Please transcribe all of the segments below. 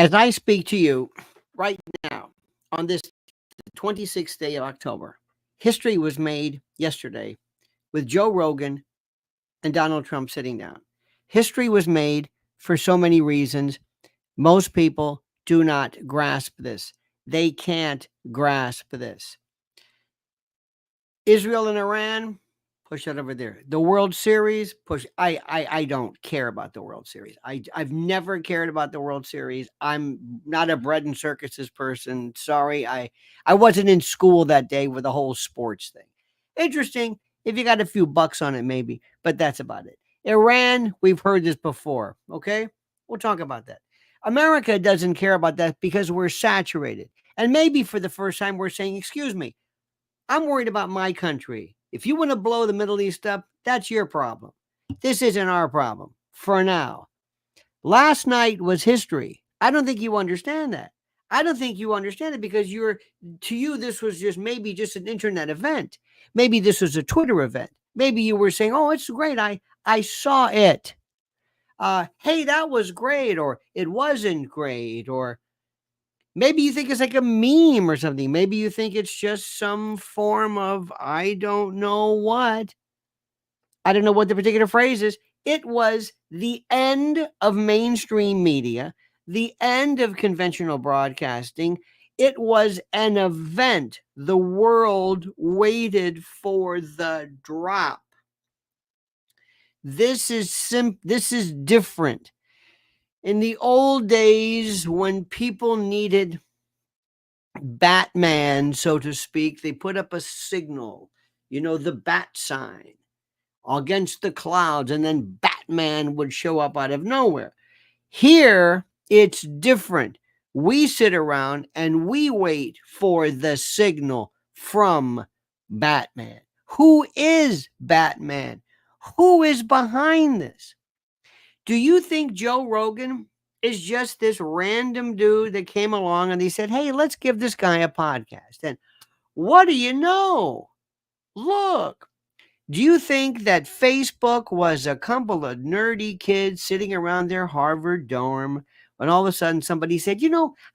As I speak to you right now on this 26th day of October, history was made yesterday with Joe Rogan and Donald Trump sitting down. History was made for so many reasons. Most people do not grasp this. They can't grasp this. Israel and Iran, push that over there. The World Series, push. I don't care about the World Series. I've never cared about the World Series. I'm not a bread and circuses person. Sorry, I wasn't in school that day with the whole sports thing. Interesting if you got a few bucks on it, maybe, but that's about it. Iran, we've heard this before. Okay, we'll talk about that. America doesn't care about that because we're saturated, and maybe for the first time we're saying, "Excuse me, I'm worried about my country. If you want to blow the Middle East up, that's your problem. This isn't our problem for now." Last night was history. I don't think you understand that. I don't think you understand it because to you, this was maybe just an internet event. Maybe this was a Twitter event. Maybe you were saying, "Oh, it's great. I saw it. Hey, that was great," or "It wasn't great," or maybe you think it's like a meme or something. Maybe you think it's just some form of, I don't know what. I don't know what the particular phrase is. It was the end of mainstream media, the end of conventional broadcasting. It was an event. The world waited for the drop. This is different. In the old days, when people needed Batman, so to speak, they put up a signal, the bat sign against the clouds, and then Batman would show up out of nowhere. Here, it's different. We sit around and we wait for the signal from Batman. Who is Batman? Who is behind this? Do you think Joe Rogan is just this random dude that came along and they said, "Hey, let's give this guy a podcast"? And what do you know? Look, do you think that Facebook was a couple of nerdy kids sitting around their Harvard dorm when all of a sudden somebody said,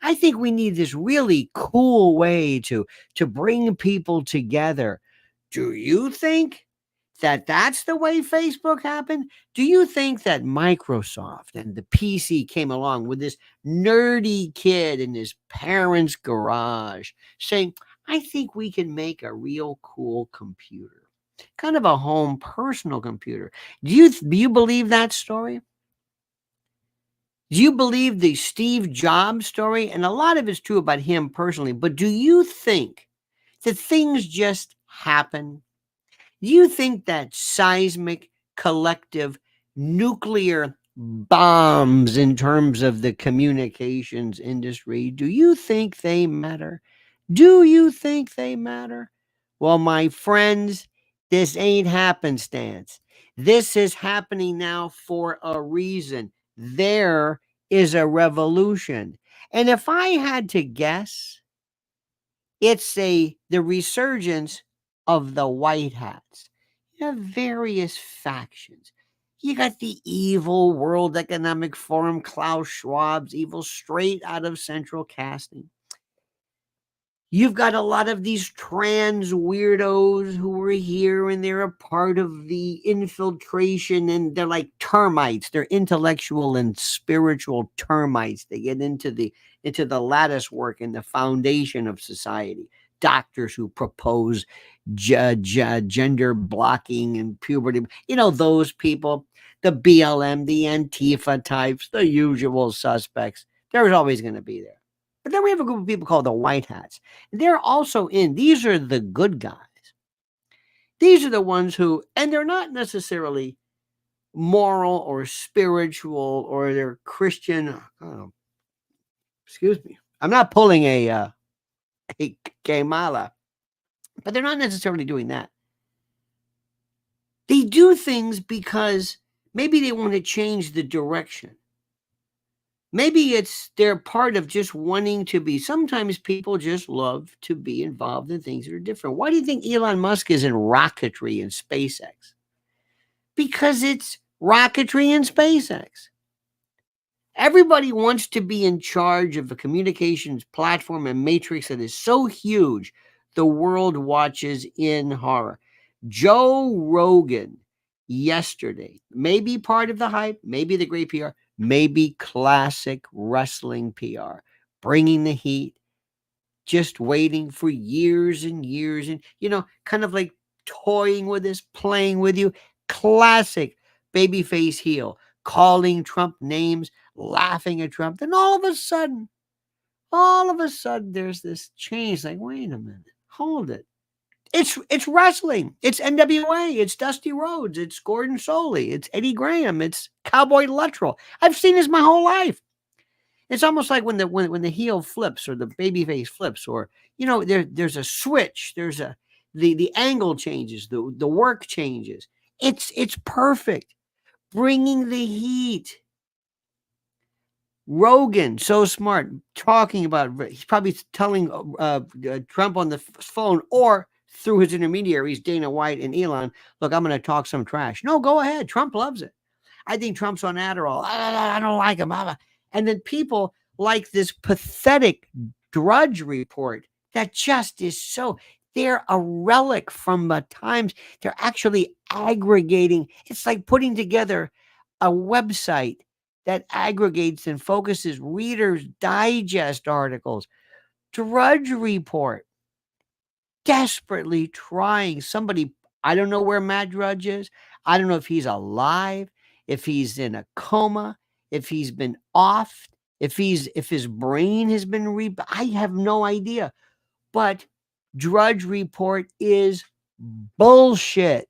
"I think we need this really cool way to bring people together"? Do you think that that's the way Facebook happened? Do you think that Microsoft and the PC came along with this nerdy kid in his parents' garage saying, "I think we can make a real cool computer, kind of a home personal computer"? Do you believe that story? Do you believe the Steve Jobs story? And a lot of it's true about him personally, but do you think that things just happen? Do you think that seismic, collective, nuclear bombs in terms of the communications industry, do you think they matter? Do you think they matter? Well, my friends, this ain't happenstance. This is happening now for a reason. There is a revolution. And if I had to guess, it's the resurgence of the white hats. You have various factions. You got the evil World Economic Forum, Klaus Schwab's evil straight out of central casting. You've got a lot of these trans weirdos who are here and they're a part of the infiltration, and they're like termites. They're intellectual and spiritual termites. They get into the lattice work and the foundation of society. Doctors who propose gender blocking and puberty. Those people, the BLM, the Antifa types, the usual suspects. There's always going to be there. But then we have a group of people called the white hats. They're also these are the good guys. These are the ones who, and they're not necessarily moral or spiritual or they're Christian. Excuse me. I'm not pulling a Kamala, but they're not necessarily doing that. They do things because maybe they want to change the direction. Maybe they're part of just wanting to be. Sometimes people just love to be involved in things that are different. Why do you think Elon Musk is in rocketry and SpaceX? Because it's rocketry and SpaceX. Everybody wants to be in charge of a communications platform and matrix that is so huge, the world watches in horror. Joe Rogan yesterday, maybe part of the hype, maybe the great PR, maybe classic wrestling PR, bringing the heat, just waiting for years and years and, kind of like toying with this, playing with you. Classic babyface heel, calling Trump names, laughing at Trump. Then all of a sudden, there's this change. Like, wait a minute, hold it. It's wrestling. It's NWA. It's Dusty Rhodes. It's Gordon Soley. It's Eddie Graham. It's Cowboy Luttrell. I've seen this my whole life. It's almost like when the heel flips or the baby face flips, or there's a switch. There's the angle changes. The work changes. It's perfect. Bringing the heat. Rogan, so smart, talking about, he's probably telling Trump on the phone or through his intermediaries, Dana White and Elon, look, I'm going to talk some trash. No, go ahead. Trump loves it. I think Trump's on Adderall. I don't like him. And then people like this pathetic Drudge Report that just is so, they're a relic from the times. They're actually aggregating. It's like putting together a website that aggregates and focuses Reader's Digest articles. Drudge Report, desperately trying. Somebody, I don't know where Matt Drudge is. I don't know if he's alive, if he's in a coma, if he's been off, if his brain has been I have no idea. But Drudge Report is bullshit.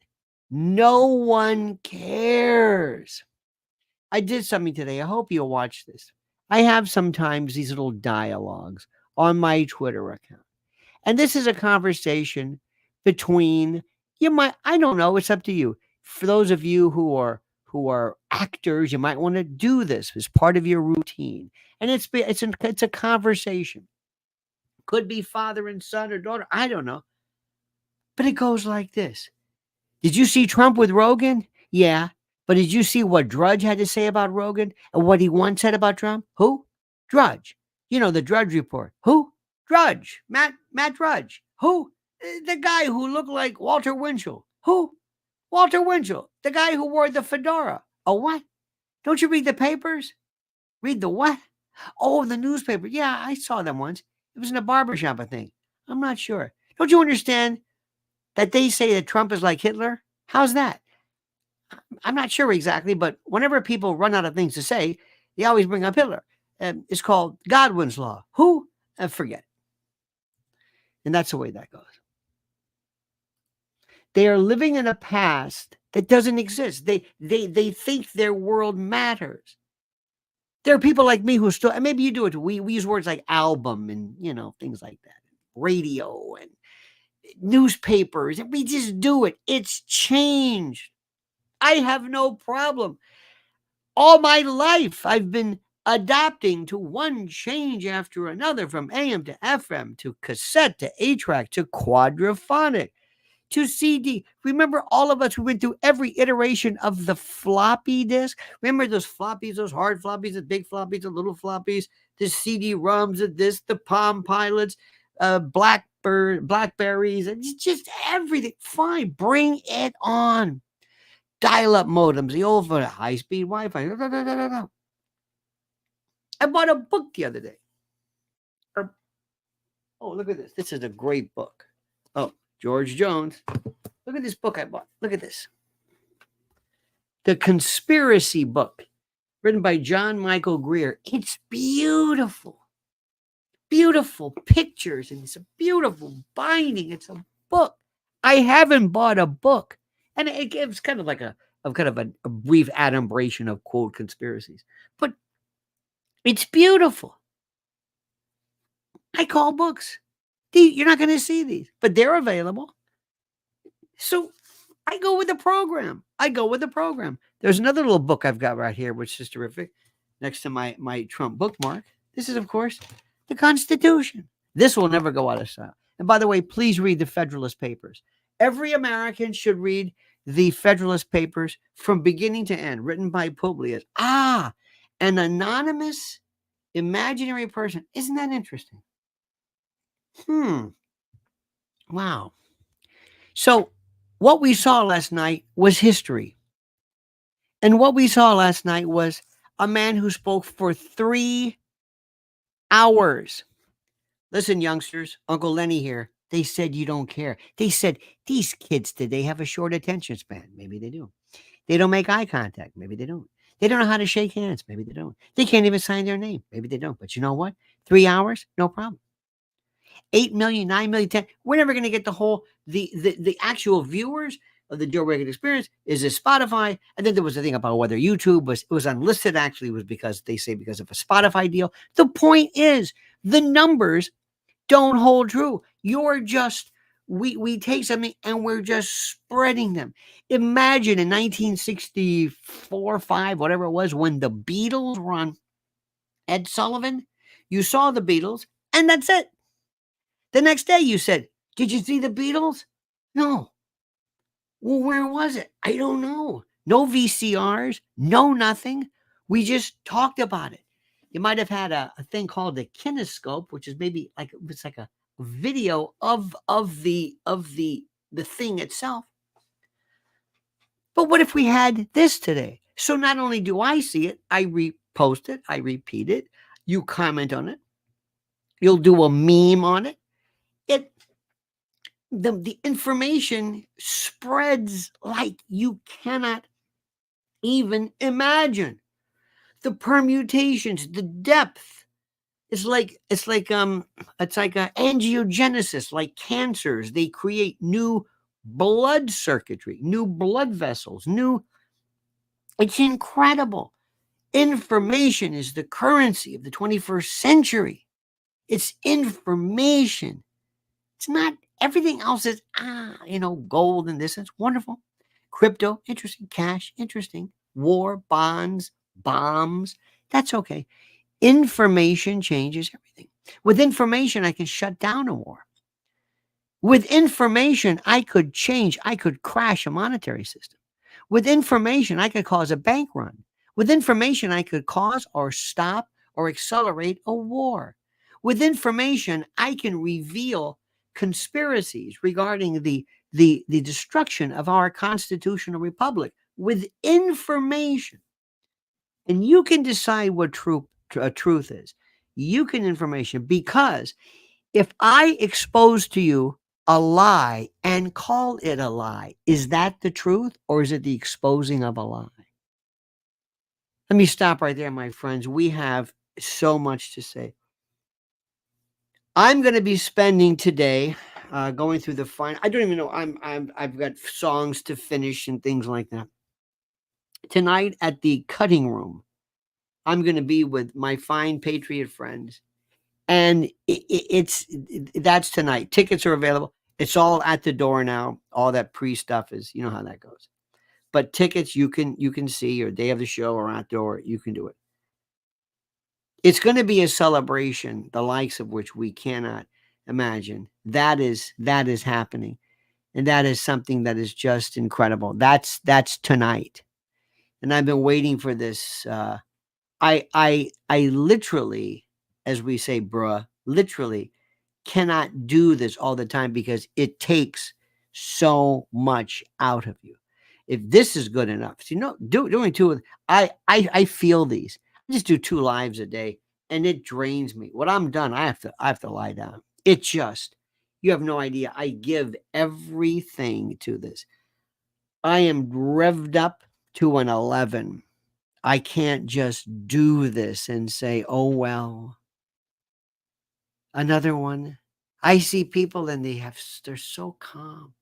No one cares. I did something today. I hope you'll watch this. I have sometimes these little dialogues on my Twitter account. And this is a conversation between, I don't know, it's up to you. For those of you who are actors, you might want to do this as part of your routine. And it's a conversation. Could be father and son or daughter, I don't know. But it goes like this. Did you see Trump with Rogan? Yeah. But did you see what Drudge had to say about Rogan and what he once said about Trump? Who? Drudge. The Drudge Report. Who? Drudge. Matt Drudge. Who? The guy who looked like Walter Winchell. Who? Walter Winchell. The guy who wore the fedora. Oh, what? Don't you read the papers? Read the what? Oh, the newspaper. Yeah, I saw them once. It was in a barbershop, I think. I'm not sure. Don't you understand that they say that Trump is like Hitler? How's that? I'm not sure exactly, but whenever people run out of things to say, they always bring up Hitler. It's called Godwin's Law. Who? Forget it. And that's the way that goes. They are living in a past that doesn't exist. They think their world matters. There are people like me who still, and maybe you do it too. We use words like album and, things like that. Radio and newspapers. And we just do it. It's changed. I have no problem. All my life, I've been adapting to one change after another, from AM to FM to cassette to 8-track to quadraphonic to CD. Remember, all of us, we went through every iteration of the floppy disk. Remember those floppies, those hard floppies, the big floppies, the little floppies, the CD-ROMs, the Palm Pilots, Blackberries, and just everything. Fine, bring it on. Dial-up modems, the old high-speed Wi-Fi. I bought a book the other day. Oh, look at this. This is a great book. Oh, George Jones. Look at this book I bought. Look at this. The Conspiracy Book, written by John Michael Greer. It's beautiful. Beautiful pictures, and it's a beautiful binding. It's a book. I haven't bought a book. And it gives kind of like a brief adumbration of, quote, conspiracies. But it's beautiful. I call books. You're not going to see these, but they're available. So I go with the program. There's another little book I've got right here, which is terrific, next to my Trump bookmark. This is, of course, the Constitution. This will never go out of style. And by the way, please read the Federalist Papers. Every American should read the Federalist Papers from beginning to end, written by Publius. An anonymous imaginary person. Isn't that interesting? Wow. So what we saw last night was history. And what we saw last night was a man who spoke for 3 hours. Listen, youngsters, Uncle Lenny here. They said you don't care. They said, these kids today have a short attention span. Maybe they do. They don't make eye contact. Maybe they don't. They don't know how to shake hands. Maybe they don't. They can't even sign their name. Maybe they don't. But you know what? 3 hours, no problem. 8 million, 9 million, 10. We're never going to get the actual viewers of the Joe Rogan Experience is a Spotify. And then there was a thing about whether YouTube was unlisted. Actually, was because they say because of a Spotify deal. The point is the numbers don't hold true. You're just we take something and we're just spreading them. Imagine in 1964, 5, whatever it was, when the Beatles were on Ed Sullivan, you saw the Beatles, and that's it. The next day you said, "Did you see the Beatles?" No. Well, where was it? I don't know. No VCRs, no nothing. We just talked about it. You might have had a thing called the kinescope, which is maybe like it's like a video of the thing itself. But what if we had this today? So not only do I see it, I repost it, I repeat it, you comment on it, you'll do a meme on it. The information spreads like you cannot even imagine. The permutations, the depth. It's like a angiogenesis, like cancers. They create new blood circuitry, new blood vessels, it's incredible. Information is the currency of the 21st century. It's information. It's not everything else is gold and this. It's wonderful. Crypto, interesting. Cash, interesting. War, bonds, bombs. That's okay. Information changes everything. With information, I can shut down a war. With information, I could crash a monetary system. With information, I could cause a bank run. With information, I could cause or stop or accelerate a war. With information, I can reveal conspiracies regarding the destruction of our constitutional republic. With information, and you can decide what truth is. You can information because if I expose to you a lie and call it a lie, is that the truth or is it the exposing of a lie? Let me stop right there, my friends. We have so much to say. I'm going to be spending today going through the final. I don't even know. I've got songs to finish and things like that. Tonight at the cutting room, I'm going to be with my fine patriot friends, and that's tonight. Tickets are available. It's all at the door now. All that pre-stuff is, you know how that goes. But tickets you can see, or day of the show or outdoor, you can do it. It's going to be a celebration, the likes of which we cannot imagine. That is happening, and that is something that is just incredible. That's tonight, and I've been waiting for this. I literally, as we say, bruh, literally cannot do this all the time because it takes so much out of you. If this is good enough, doing two, I feel these. I just do 2 lives a day, and it drains me. When I'm done, I have to lie down. It just, you have no idea. I give everything to this. I am revved up to an 11. I can't just do this and say, oh, well, another one. I see people and they're so calm.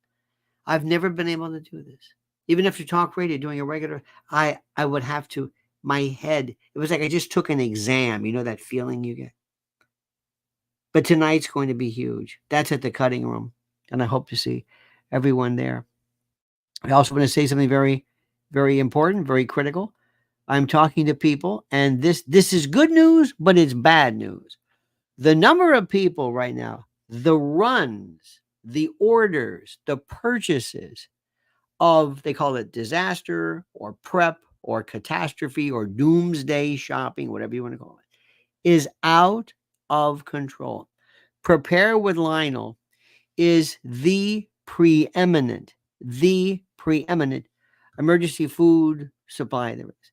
I've never been able to do this. Even after talk radio, doing a regular, I would have to, my head, it was like I just took an exam. You know that feeling you get? But tonight's going to be huge. That's at the cutting room. And I hope to see everyone there. I also want to say something very, very important, very critical. I'm talking to people, and this is good news, but it's bad news. The number of people right now, the runs, the orders, the purchases of, they call it disaster or prep or catastrophe or doomsday shopping, whatever you want to call it, is out of control. Prepare with Lionel is the preeminent emergency food supply there is.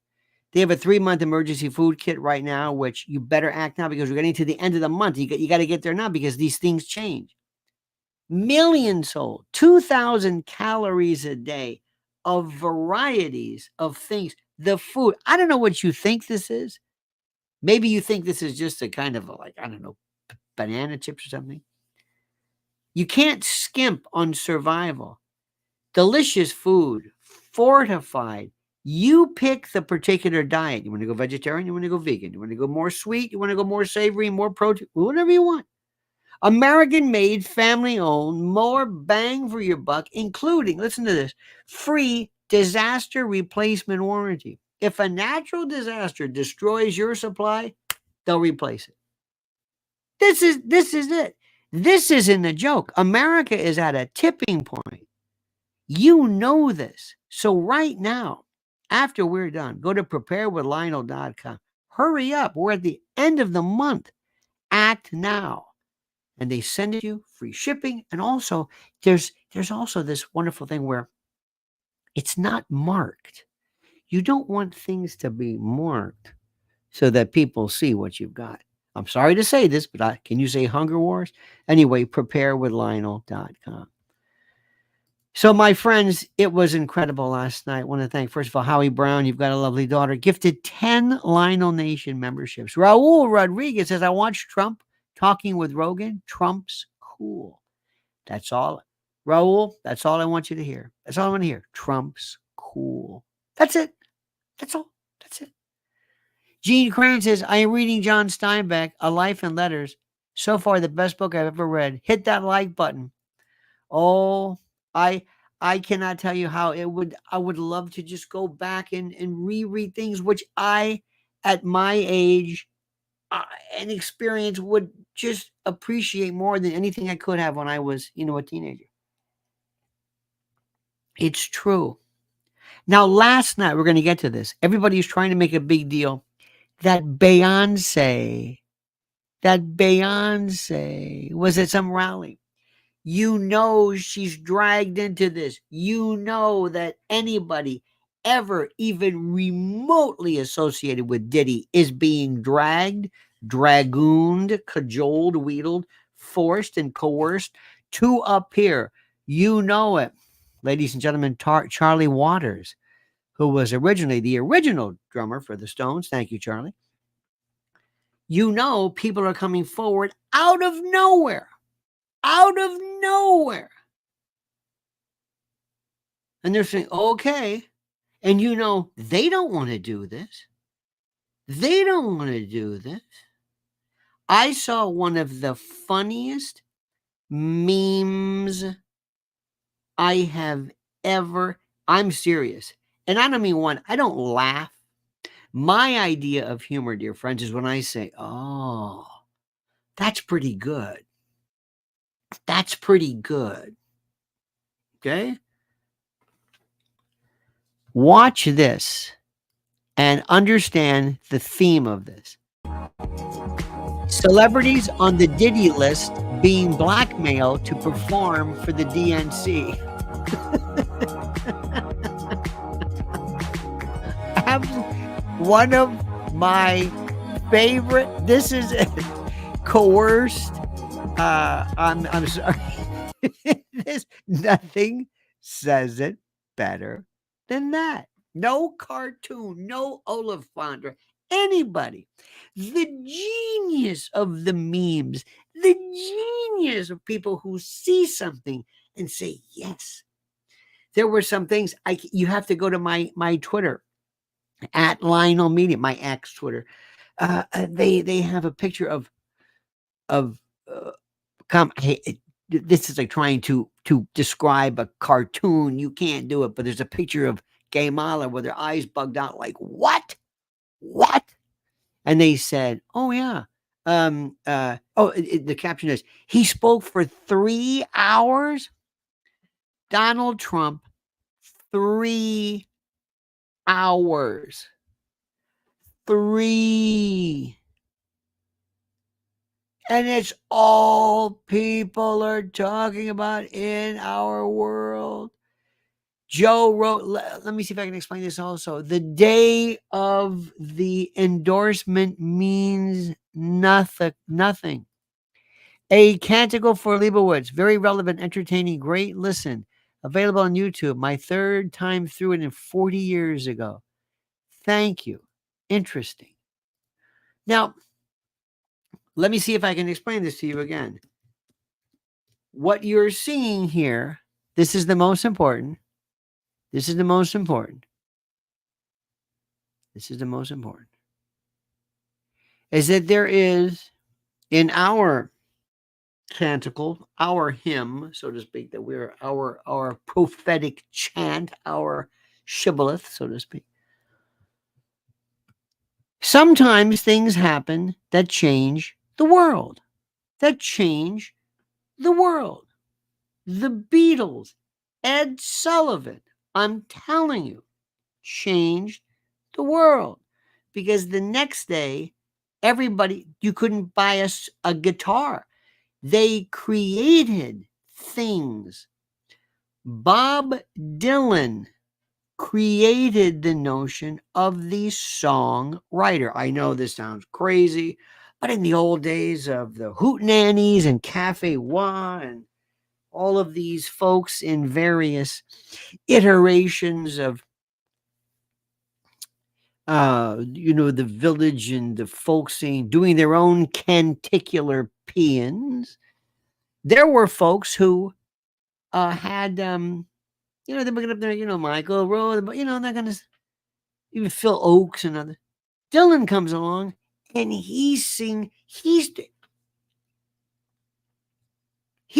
They have a 3-month emergency food kit right now, which you better act now because we're getting to the end of the month. You got to get there now because these things change. Millions sold, 2,000 calories a day of varieties of things. The food, I don't know what you think this is. Maybe you think this is just a kind of like, I don't know, banana chips or something. You can't skimp on survival. Delicious food, fortified. You pick the particular diet. You want to go vegetarian? You want to go vegan? You want to go more sweet? You want to go more savory, more protein? Whatever you want. American made, family owned, more bang for your buck, including, listen to this, free disaster replacement warranty. If a natural disaster destroys your supply, they'll replace it. This is it. This isn't a joke. America is at a tipping point. You know this. So right now, after we're done, go to preparewithlionel.com. Hurry up. We're at the end of the month. Act now. And they send it you free shipping. And also, there's also this wonderful thing where it's not marked. You don't want things to be marked so that people see what you've got. I'm sorry to say this, but can you say Hunger Wars? Anyway, preparewithlionel.com. So, my friends, it was incredible last night. I want to thank, first of all, Howie Brown. You've got a lovely daughter. Gifted 10 Lionel Nation memberships. Raul Rodriguez says, I watched Trump talking with Rogan. Trump's cool. That's all. Raul, that's all I want you to hear. That's all I want to hear. Trump's cool. That's it. That's all. That's it. Gene Crane says, I am reading John Steinbeck, A Life in Letters. So far, the best book I've ever read. Hit that like button. Oh, I cannot tell you how I would love to just go back and reread things which I, at my age and experience, would just appreciate more than anything I could have when I was, a teenager. It's true. Now, last night, we're going to get to this. Everybody's trying to make a big deal that Beyonce was at some rally. You know she's dragged into this. You know that anybody ever even remotely associated with Diddy is being dragged, dragooned, cajoled, wheedled, forced, and coerced to appear. You know it. Ladies and gentlemen, Charlie Waters, who was originally the original drummer for the Stones. Thank you, Charlie. You know people are coming forward out of nowhere. Out of nowhere. And they're saying, okay. And you know, they don't want to do this. They don't want to do this. I saw one of the funniest memes I have ever. I'm serious. And I don't mean one. I don't laugh. My idea of humor, dear friends, is when I say, oh, that's pretty good. That's pretty good. Okay? Watch this and understand the theme of this. Celebrities on the Diddy list being blackmailed to perform for the DNC. One of my favorite. This is coerced. I'm sorry. Nothing says it better than that. No cartoon, no Olafandra, anybody. The genius of the memes, the genius of people who see something and say, yes. There were some things you have to go to my Twitter at Lionel Media, my ex Twitter. They have a picture of this is like trying to describe a cartoon. You can't do it, but there's a picture of Gay Mala with their eyes bugged out, like what? And they said, oh yeah. The caption is, he spoke for 3 hours. Donald Trump, 3 hours. 3. And it's all people are talking about in our world. Joe wrote, let me see if I can explain this also. The day of the endorsement means nothing. A Canticle for Leibowitz, very relevant, entertaining, great listen. Available on YouTube. My 3rd time through it in 40 years ago. Thank you. Interesting. Now, let me see if I can explain this to you again. What you're seeing here, this is the most important. This is the most important. This is the most important. Is that there is in our canticle, our hymn, so to speak, that we're our prophetic chant, our shibboleth, so to speak. Sometimes things happen that change the world. That change the world. The Beatles, Ed Sullivan, I'm telling you, changed the world. Because the next day, everybody, you couldn't buy us a guitar. They created things. Bob Dylan created the notion of the songwriter. I know this sounds crazy, but in the old days of the Hootenannies and Cafe Wah and all of these folks in various iterations of the village and the folk scene doing their own canticular paeans. There were folks who had they're looking up there, Michael Rowe, they're gonna even Phil Oakes and others. Dylan comes along and he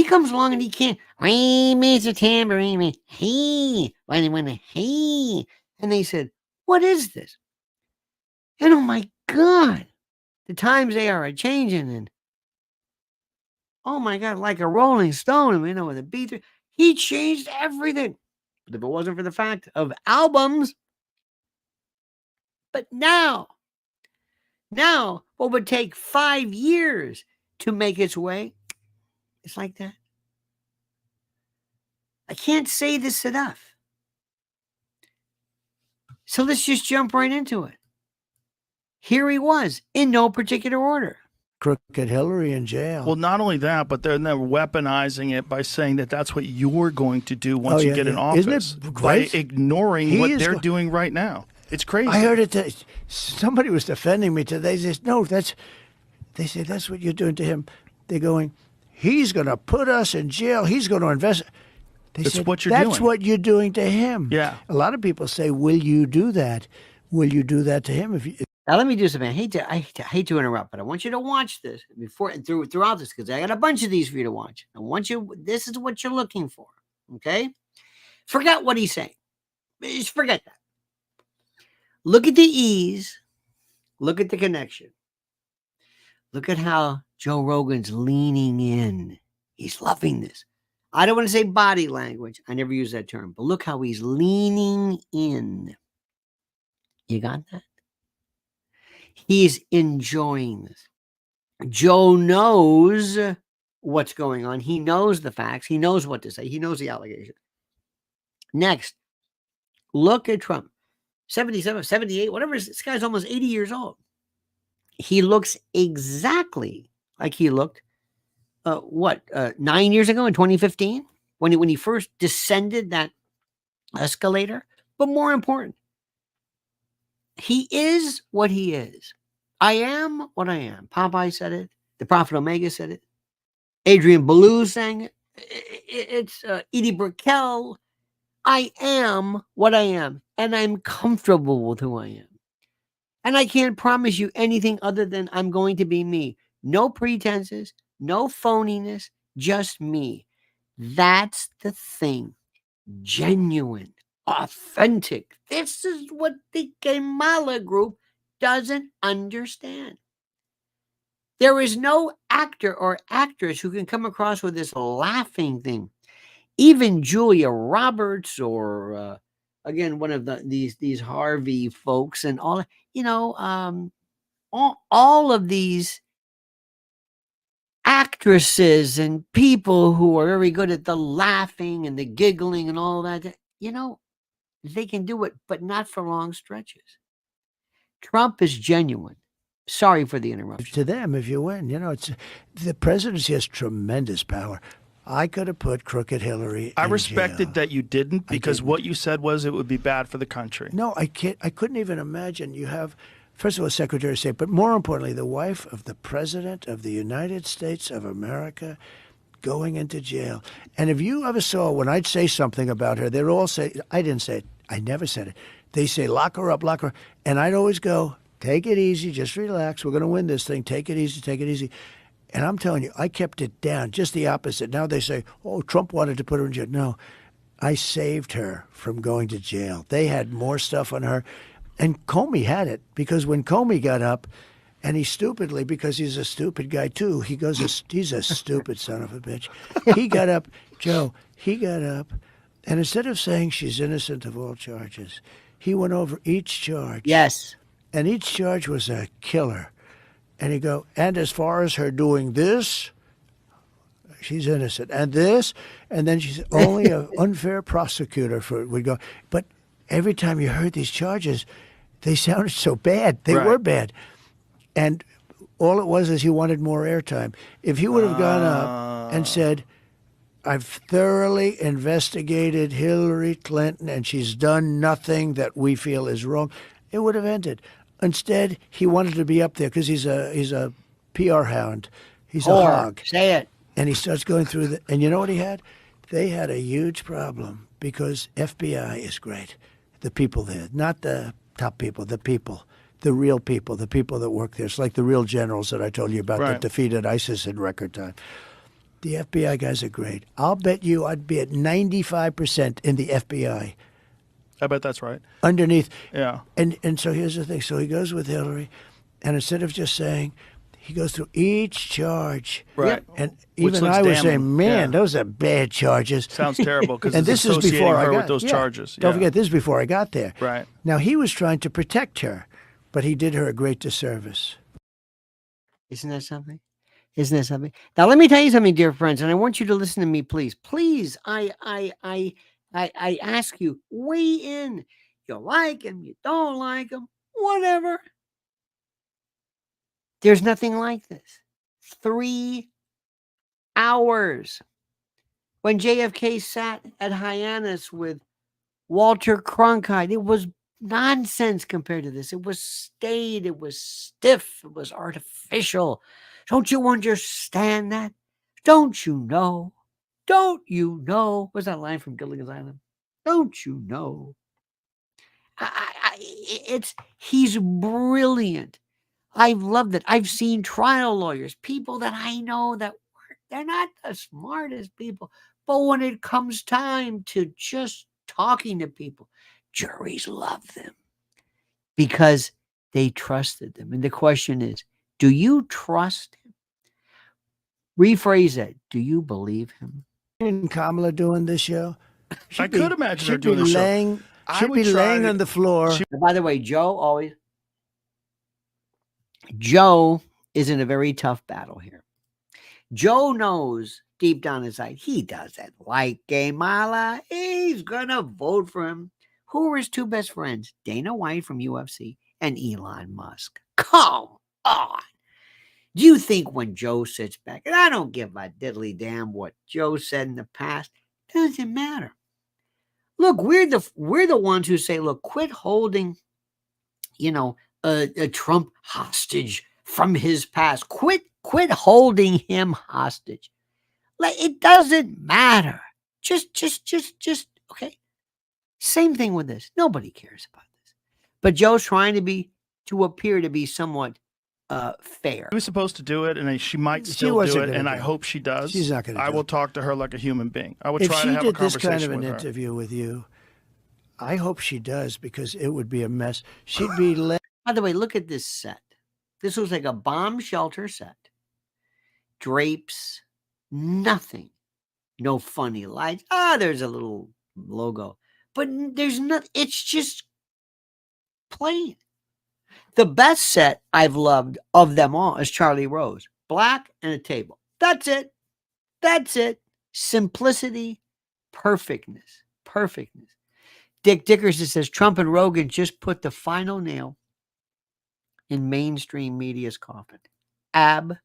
comes along and he can't. Hey, Mr. Tambourine, hey, hey, and they said, "What is this?" And oh my God, the times they are changing, and oh my God, like a Rolling Stone, with a beat, he changed everything. But if it wasn't for the fact of albums, but now, what would take 5 years to make its way, it's like that. I can't say this enough. So let's just jump right into it. Here he was, in no particular order. Crooked Hillary in jail. Well, not only that, but they're weaponizing it by saying that that's what you're going to do once you get in office. Isn't it great? By ignoring what they're doing right now. It's crazy. I heard it. Somebody was defending me today. They said, no, they say that's what you're doing to him. They're going, he's going to put us in jail. He's going to invest. That's what you're doing. That's what you're doing to him. Yeah. A lot of people say, will you do that? Will you do that to him? Now let me do something. I hate to interrupt, but I want you to watch this throughout this, because I got a bunch of these for you to watch. This is what you're looking for. Okay? Forget what he's saying. Just forget that. Look at the ease. Look at the connection. Look at how Joe Rogan's leaning in. He's loving this. I don't want to say body language. I never use that term, but look how he's leaning in. You got that? He's enjoying this. Joe knows what's going on. He knows the facts. He knows what to say. He knows the allegation. Next, look at Trump. 77, 78, whatever. This guy's almost 80 years old. He looks exactly like he looked, 9 years ago in 2015, when he first descended that escalator. But more important, he is what he is. I am what I am. Popeye said it. The Prophet Omega said it. Adrian Belew sang it. It's Edie Brickell. I am what I am, and I'm comfortable with who I am. And I can't promise you anything other than I'm going to be me. No pretenses, no phoniness, just me. That's the thing. Genuine, authentic. This is what the Kamala group doesn't understand. There is no actor or actress who can come across with this laughing thing. Even Julia Roberts or again, one of these Harvey folks and all, all of these actresses and people who are very good at the laughing and the giggling and all that, they can do it, but not for long stretches. Trump is genuine. Sorry for the interruption. To them, if you win, it's the presidency has tremendous power. I could have put crooked Hillary. I in respected jail. that you didn't, because didn't. what you said was it would be bad for the country. No, I can't. I couldn't even imagine. You have, first of all, Secretary of State, but more importantly, the wife of the President of the United States of America going into jail. And if you ever saw when I'd say something about her, they'd all say, I didn't say it. I never said it. They say, lock her up, lock her up. And I'd always go, take it easy, just relax. We're going to win this thing. Take it easy, take it easy. And I'm telling you, I kept it down, just the opposite. Now they say, oh, Trump wanted to put her in jail. No, I saved her from going to jail. They had more stuff on her. And Comey had it, because when Comey got up, and he stupidly, because he's a stupid guy too, he goes, he's a stupid son of a bitch. He got up, Joe, he got up, and instead of saying she's innocent of all charges, he went over each charge. Yes. And each charge was a killer. And he'd go, and as far as her doing this, she's innocent. And this, and then she's only an unfair prosecutor would go. But every time you heard these charges, they sounded so bad. They were bad. And all it was is he wanted more airtime. If he would have gone up and said, I've thoroughly investigated Hillary Clinton and she's done nothing that we feel is wrong, it would have ended. Instead, he wanted to be up there because he's a PR hound. He's a hog. Say it. And he starts going through and you know what he had? They had a huge problem because FBI is great. The people there, not the top people, the people, the real people, the people that work there. It's like the real generals that I told you about that defeated ISIS in record time. The FBI guys are great. I'll bet you I'd be at 95% in the FBI. I bet that's right. Underneath. Yeah. And so here's the thing. So he goes with Hillary, and instead of just saying, he goes through each charge. Right. And Which even looks I was damning. saying, man, those are bad charges. Sounds terrible because And it's this is associating before I her got with those charges. Don't forget, this is before I got there. Right. Now, he was trying to protect her, but he did her a great disservice. Isn't that something? Isn't that something? Now, let me tell you something, dear friends, and I want you to listen to me, please. Please, I ask you, weigh in. You like him, you don't like him, whatever. There's nothing like this. 3 hours. When JFK sat at Hyannis with Walter Cronkite, it was nonsense compared to this. It was staid, it was stiff, it was artificial. Don't you understand that? Don't you know? Don't you know? What's that line from Gilligan's Island? Don't you know? He's brilliant. I've loved it. I've seen trial lawyers, people that I know that they're not the smartest people, but when it comes time to just talking to people, juries love them because they trusted them. And the question is, do you trust him? Rephrase that. Do you believe him? And Kamala doing this show? I could imagine her She'd doing be the show. laying, I she'd would be try laying to- on the floor. And by the way, Joe is in a very tough battle here. Joe knows deep down inside he doesn't like Kamala. He's gonna vote for him. Who are his two best friends? Dana White from UFC and Elon Musk. Come on. Do you think when Joe sits back, and I don't give a diddly damn what Joe said in the past, doesn't matter. Look, we're the ones who say, look, quit holding, a Trump hostage from his past. Quit holding him hostage. Like, it doesn't matter. Just okay. Same thing with this. Nobody cares about this. But Joe's trying to appear to be somewhat fair. She was supposed to do it, and she might She still wasn't do it, gonna and do I it. hope she does. She's not going to I do will it. talk to her like a human being. I would If try she to have a did this conversation kind of an with her. interview with you, I hope she does, because it would be a mess. She'd be By the way, look at this set. This was like a bomb shelter set. Drapes, nothing. No funny lights. There's a little logo. but there's not. It's just plain. The best set I've loved of them all is Charlie Rose. Black and a table. That's it. That's it. Simplicity, perfectness. Perfectness. Dick Dickerson says Trump and Rogan just put the final nail in mainstream media's coffin. Absolutely.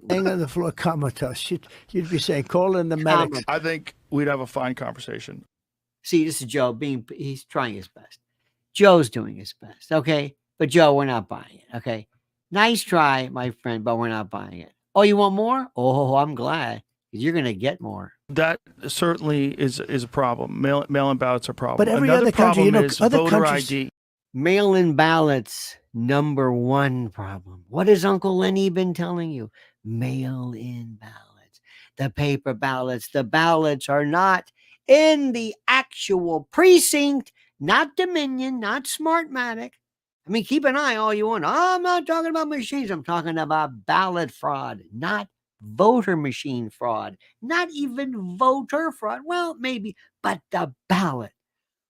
Laying on the floor comatose. You'd be saying, call in the medics. I think we'd have a fine conversation. See, this is Joe he's trying his best. Joe's doing his best, okay? But Joe, we're not buying it, okay? Nice try, my friend, but we're not buying it. Oh, you want more? Oh, I'm glad, because you're going to get more. That certainly is a problem. Mail-in ballots are a problem. But every Another other country, problem is other voter countries, ID. Mail-in ballots, number one problem. What has Uncle Lenny been telling you? Mail-in ballots. The paper ballots. The ballots are not in the actual precinct, not Dominion, not Smartmatic. I mean, keep an eye all you want. I'm not talking about machines. I'm talking about ballot fraud, not voter machine fraud, not even voter fraud. Well, maybe, but the ballot.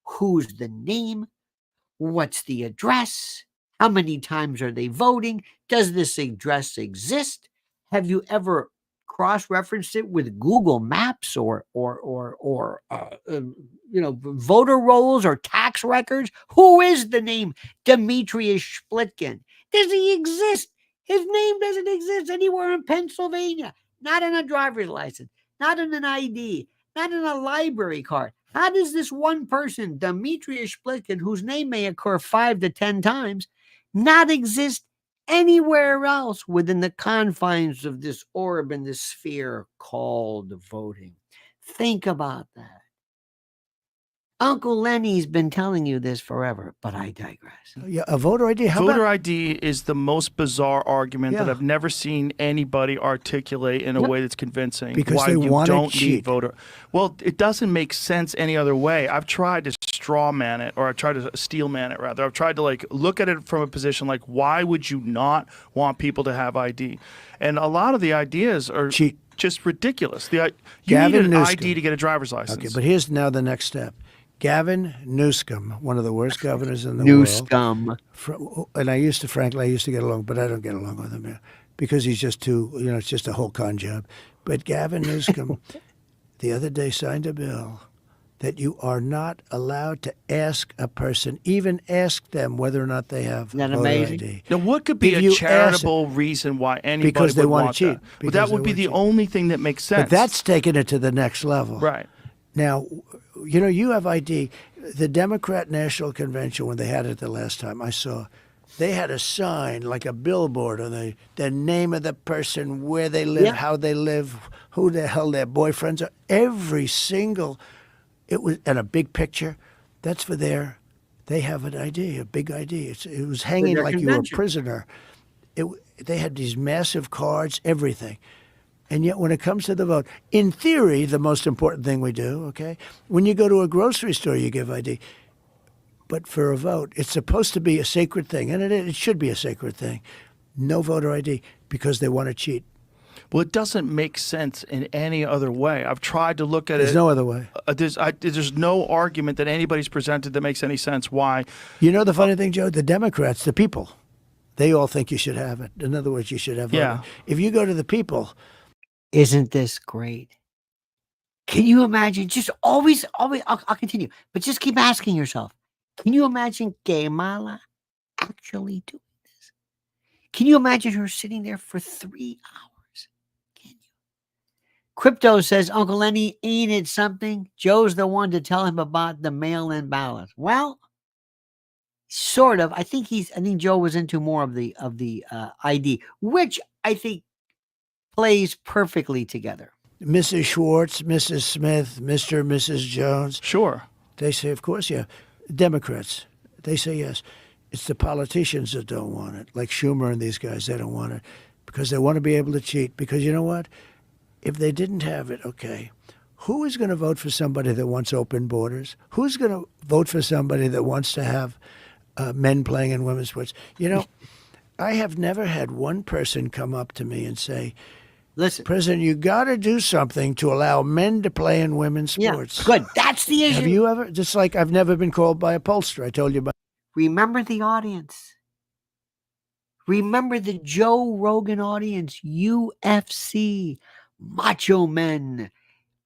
Who's the name? What's the address? How many times are they voting? Does this address exist? Have you ever cross-referenced it with Google Maps or voter rolls or tax records? Who is the name Demetrius Splitkin? Does he exist? His name doesn't exist anywhere in Pennsylvania. Not in a driver's license, not in an ID, not in a library card. How does this one person, Demetrius Splitkin, whose name may occur 5 to 10 times, not exist anywhere else within the confines of this orb and this sphere called voting? Think about that. Uncle Lenny's been telling you this forever, but I digress. Yeah, a voter ID. Voter ID is the most bizarre argument that Yeah. I've never seen anybody articulate in a way that's convincing. Because why they you want to don't cheat. need voter. Well, it doesn't make sense any other way. I've tried to straw man it, or I tried to steel man it rather. I've tried to look at it from a position like, why would you not want people to have ID? And a lot of the ideas are Cheat. just ridiculous. You Gavin need an Newsom. ID to get a driver's license. Okay, but here's now the next step. Gavin Newsom, one of the worst governors in the New world. scum. And I used to get along, but I don't get along with him now because he's just too, it's just a whole con job. But Gavin Newsom, the other day signed a bill that you are not allowed to ask a person, even ask them whether or not they have Isn't that voter amazing? ID. Now, what could be If a you ask- charitable reason why anybody Because they would wanna want cheat. that? But Because that they would be wanna the cheat. only thing that makes sense. But that's taking it to the next level. right. Now, you have ID. The Democrat National Convention, when they had it the last time, I saw, they had a sign like a billboard on the name of the person, where they live, Yeah. how they live, who the hell their boyfriends are. Every single, and a big picture. That's for they have an ID, a big ID. It was hanging their like you were a convention. prisoner. They had these massive cards, everything. And yet, when it comes to the vote, in theory, the most important thing we do, okay? When you go to a grocery store, you give ID. But for a vote, it's supposed to be a sacred thing, and it should be a sacred thing. No voter ID because they want to cheat. Well, it doesn't make sense in any other way. I've tried to look at There's it. no other way. There's no argument that anybody's presented that makes any sense why. You know the funny thing, Joe? The Democrats, the people, they all think you should have it. In other words, you should have voting. Yeah. If you go to the people, Isn't this great? Can you imagine? Just always, I'll continue, but just keep asking yourself, can you imagine Kamala actually doing this? Can you imagine her sitting there for 3 hours? Can you? Crypto says, Uncle Lenny, ain't it something? Joe's the one to tell him about the mail-in ballots. Well, sort of. I think Joe was into more of the ID, which I think plays perfectly together. Mrs. Schwartz, Mrs. Smith, Mr. and Mrs. Jones, Sure. they say, of course, yeah. Democrats, they say yes. It's the politicians that don't want it, like Schumer and these guys. They don't want it because they want to be able to cheat. Because you know what? If they didn't have it, okay, who is going to vote for somebody that wants open borders? Who's going to vote for somebody that wants to have men playing in women's sports? You know, I have never had one person come up to me and say, Listen. President, you got to do something to allow men to play in women's sports. Yeah, good. That's the issue. Have you ever, just like I've never been called by a pollster. I told you about. Remember the audience. Remember the Joe Rogan audience, UFC, macho men,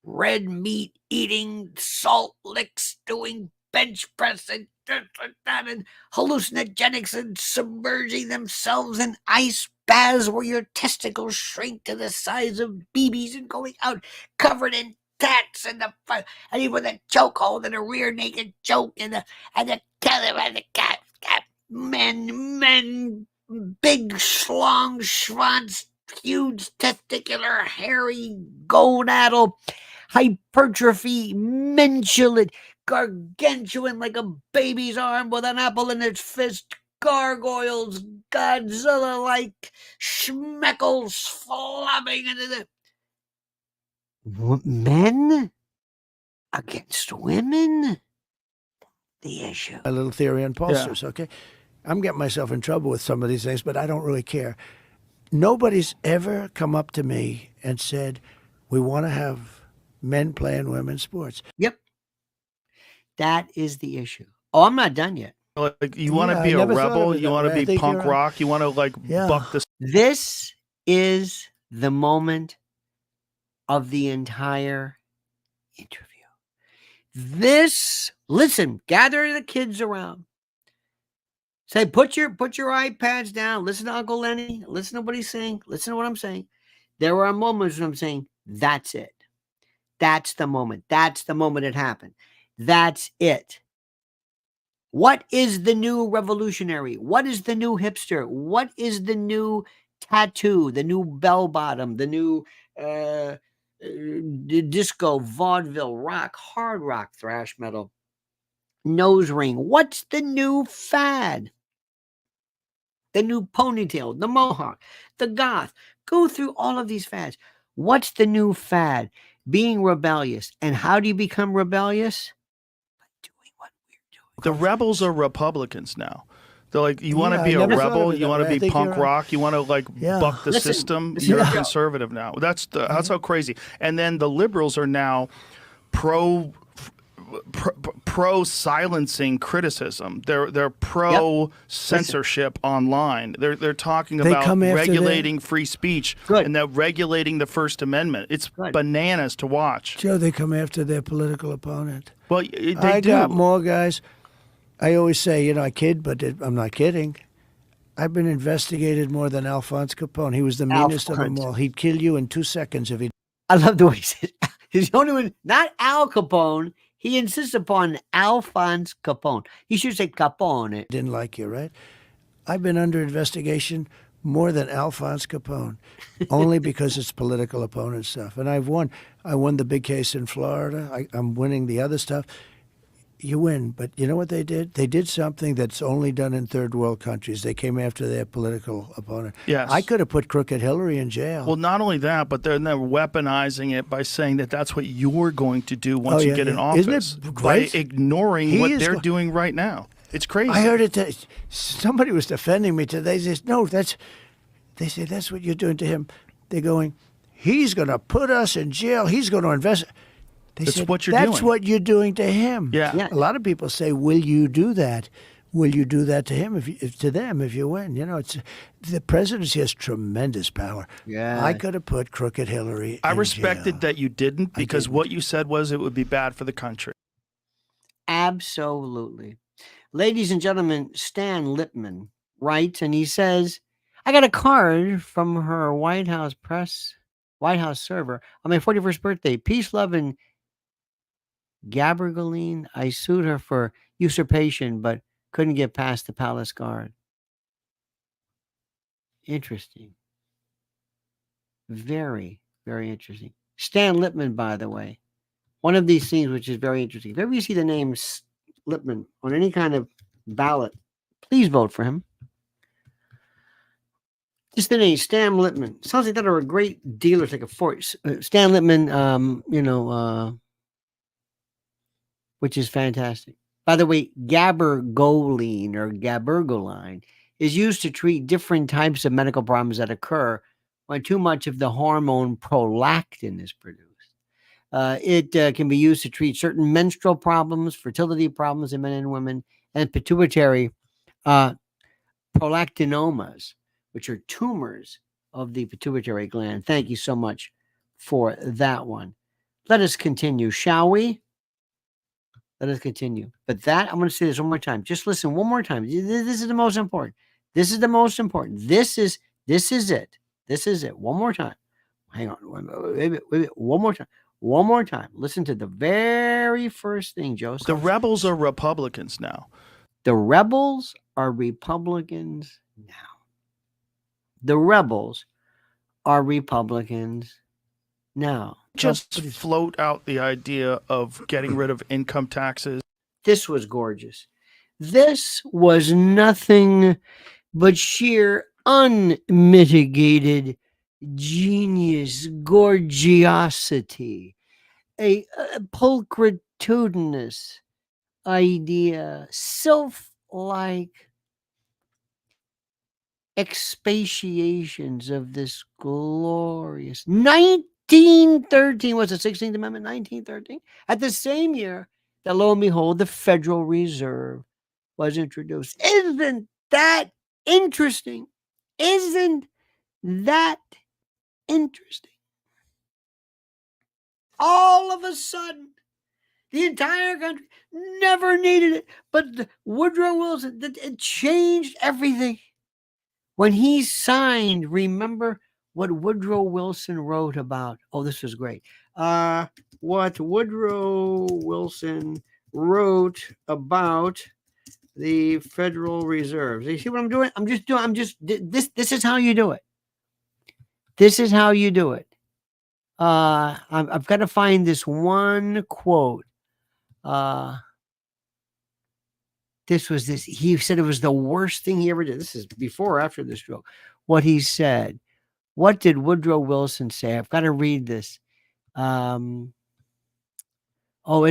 red meat eating, salt licks doing bench press and that, and hallucinogenics and submerging themselves in ice baths where your testicles shrink to the size of BBs and going out covered in tats and and even the chokehold and a rear naked choke and the cat men big schlong schwanz huge testicular hairy gonadal hypertrophy, mensulate, gargantuan like a baby's arm with an apple in its fist, gargoyles, Godzilla-like schmeckles flopping into the men against women. The issue. A little theory on pollsters, okay? I'm getting myself in trouble with some of these things, but I don't really care. Nobody's ever come up to me and said, we want to have men playing women's sports. Yep. That is the issue. Oh, I'm not done yet. Like, you want to be a rebel, you want to be punk rock, you want to like buck the. This is the moment of the entire interview. Listen, gather the kids around. Say, put your iPads down. Listen to Uncle Lenny. Listen to what he's saying. Listen to what I'm saying. There are moments when I'm saying, that's it. That's the moment. That's the moment it happened. That's it. What is the new revolutionary? What is the new hipster? What is the new tattoo? The new bell bottom? The new disco, vaudeville, rock, hard rock, thrash metal, nose ring? What's the new fad? The new ponytail, the mohawk, the goth. Go through all of these fads. What's the new fad? Being rebellious. And how do you become rebellious? By doing what we're doing. The rebels are Republicans now. They're like, you want to be a rebel, you want to be punk rock, you want to like buck the system. You're a conservative now. That's how crazy. And then the liberals are now pro silencing criticism. They're pro censorship online. They're talking about regulating free speech and they're regulating the First Amendment. It's bananas to watch. Joe, they come after their political opponent. Well, I got more guys. I always say, I kid, but I'm not kidding. I've been investigated more than Alphonse Capone. He was the meanest of them all. He'd kill you in 2 seconds if he. I love the way he said. He's the only one, not Al Capone. He insists upon Alphonse Capone. He should say Capone. Didn't like you, right? I've been under investigation more than Alphonse Capone, only because it's political opponent stuff. And I've won. I won the big case in Florida. I'm winning the other stuff. You win, but you know what they did? They did something that's only done in third world countries. They came after their political opponent. Yes. I could have put crooked Hillary in jail. Well, not only that, but they're weaponizing it by saying that that's what you're going to do once you get in office. Isn't it great? By ignoring what they're doing right now. It's crazy. I heard it. Somebody was defending me today. They said, no, they say that's what you're doing to him. They're going, he's going to put us in jail. He's going to invest. That's what you're doing. That's what you're doing to him. Yeah. A lot of people say, will you do that? Will you do that to him, to them, if you win? It's the presidency has tremendous power. Yeah. I could have put crooked Hillary I in respected jail. that you didn't, because what you said was it would be bad for the country. Absolutely. Ladies and gentlemen, Stan Lippman writes, and he says, I got a card from her White House server on my 41st birthday. Peace, love, and Gabergaline. I sued her for usurpation, but couldn't get past the palace guard. Interesting. Very, very interesting. Stan Lippman, by the way. One of these things which is very interesting. If ever you see the name Lippman on any kind of ballot, please vote for him. Just the name, Stan Lippman. Sounds like that are a great dealer. It's like a force. Stan Lippman, which is fantastic. By the way, gabergoline or gabergoline is used to treat different types of medical problems that occur when too much of the hormone prolactin is produced. It can be used to treat certain menstrual problems, fertility problems in men and women, and pituitary prolactinomas, which are tumors of the pituitary gland. Thank you so much for that one. Let us continue, shall we? Let us continue. But that, I'm going to say this one more time. Just listen one more time. This is the most important. This is the most important. This is it. This is it. One more time. Hang on. Wait, one more time. One more time. Listen to the very first thing Joe said. The rebels are Republicans now. The rebels are Republicans now. The rebels are Republicans now. Just float out the idea of getting rid of income taxes. This was gorgeous. This was nothing but sheer unmitigated genius, gorgiosity, a pulchritudinous idea, sylph-like expatiations of this glorious 1913, was the 16th Amendment 1913? At the same year that, lo and behold, the Federal Reserve was introduced. Isn't that interesting? Isn't that interesting? All of a sudden, the entire country never needed it, but Woodrow Wilson, it changed everything. When he signed, remember what Woodrow Wilson wrote about? Oh, this was great. What Woodrow Wilson wrote about the Federal Reserve. You see what I'm doing? This is how you do it. This is how you do it. I've got to find this one quote. He said it was the worst thing he ever did. This is before or after the stroke. What he said. What did Woodrow Wilson say? I've got to read this. It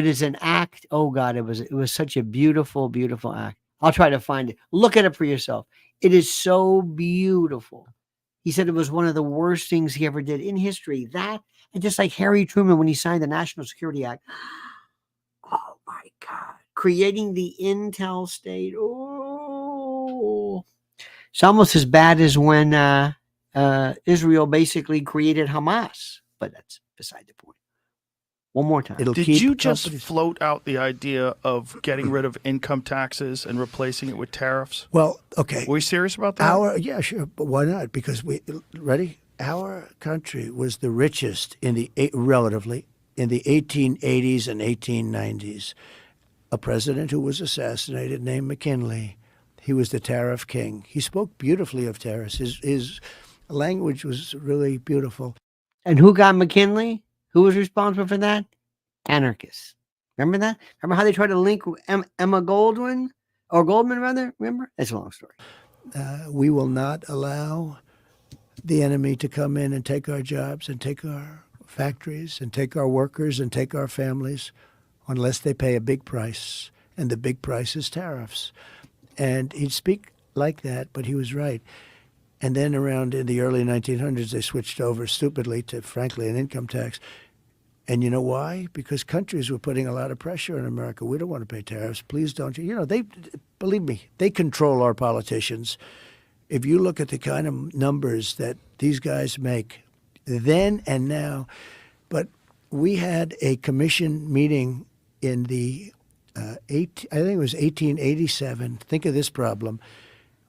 is an act. Oh God, it was such a beautiful, beautiful act. I'll try to find it. Look at it for yourself. It is so beautiful. He said it was one of the worst things he ever did in history. That, and just like Harry Truman when he signed the National Security Act. Oh my God. Creating the Intel state. Oh, it's almost as bad as when Israel basically created Hamas, but that's beside the point. One more time. Did you just float out the idea of getting rid of income taxes and replacing it with tariffs? Well, okay. Were you serious about that? Yeah, sure. But why not? Because ready? Our country was the richest relatively in the 1880s and 1890s. A president who was assassinated named McKinley. He was the tariff king. He spoke beautifully of tariffs. His language was really beautiful. And who got McKinley? Who was responsible for that? Anarchists. Remember that? Remember how they tried to link Emma Goldman, rather? Remember? It's a long story. We will not allow the enemy to come in and take our jobs and take our factories and take our workers and take our families unless they pay a big price. And the big price is tariffs. And he'd speak like that, but he was right. And then around in the early 1900s, they switched over stupidly to, frankly, an income tax. And you know why? Because countries were putting a lot of pressure on America. We don't want to pay tariffs. Please don't. Believe me, they control our politicians. If you look at the kind of numbers that these guys make then and now, but we had a commission meeting in the, I think it was 1887. Think of this problem.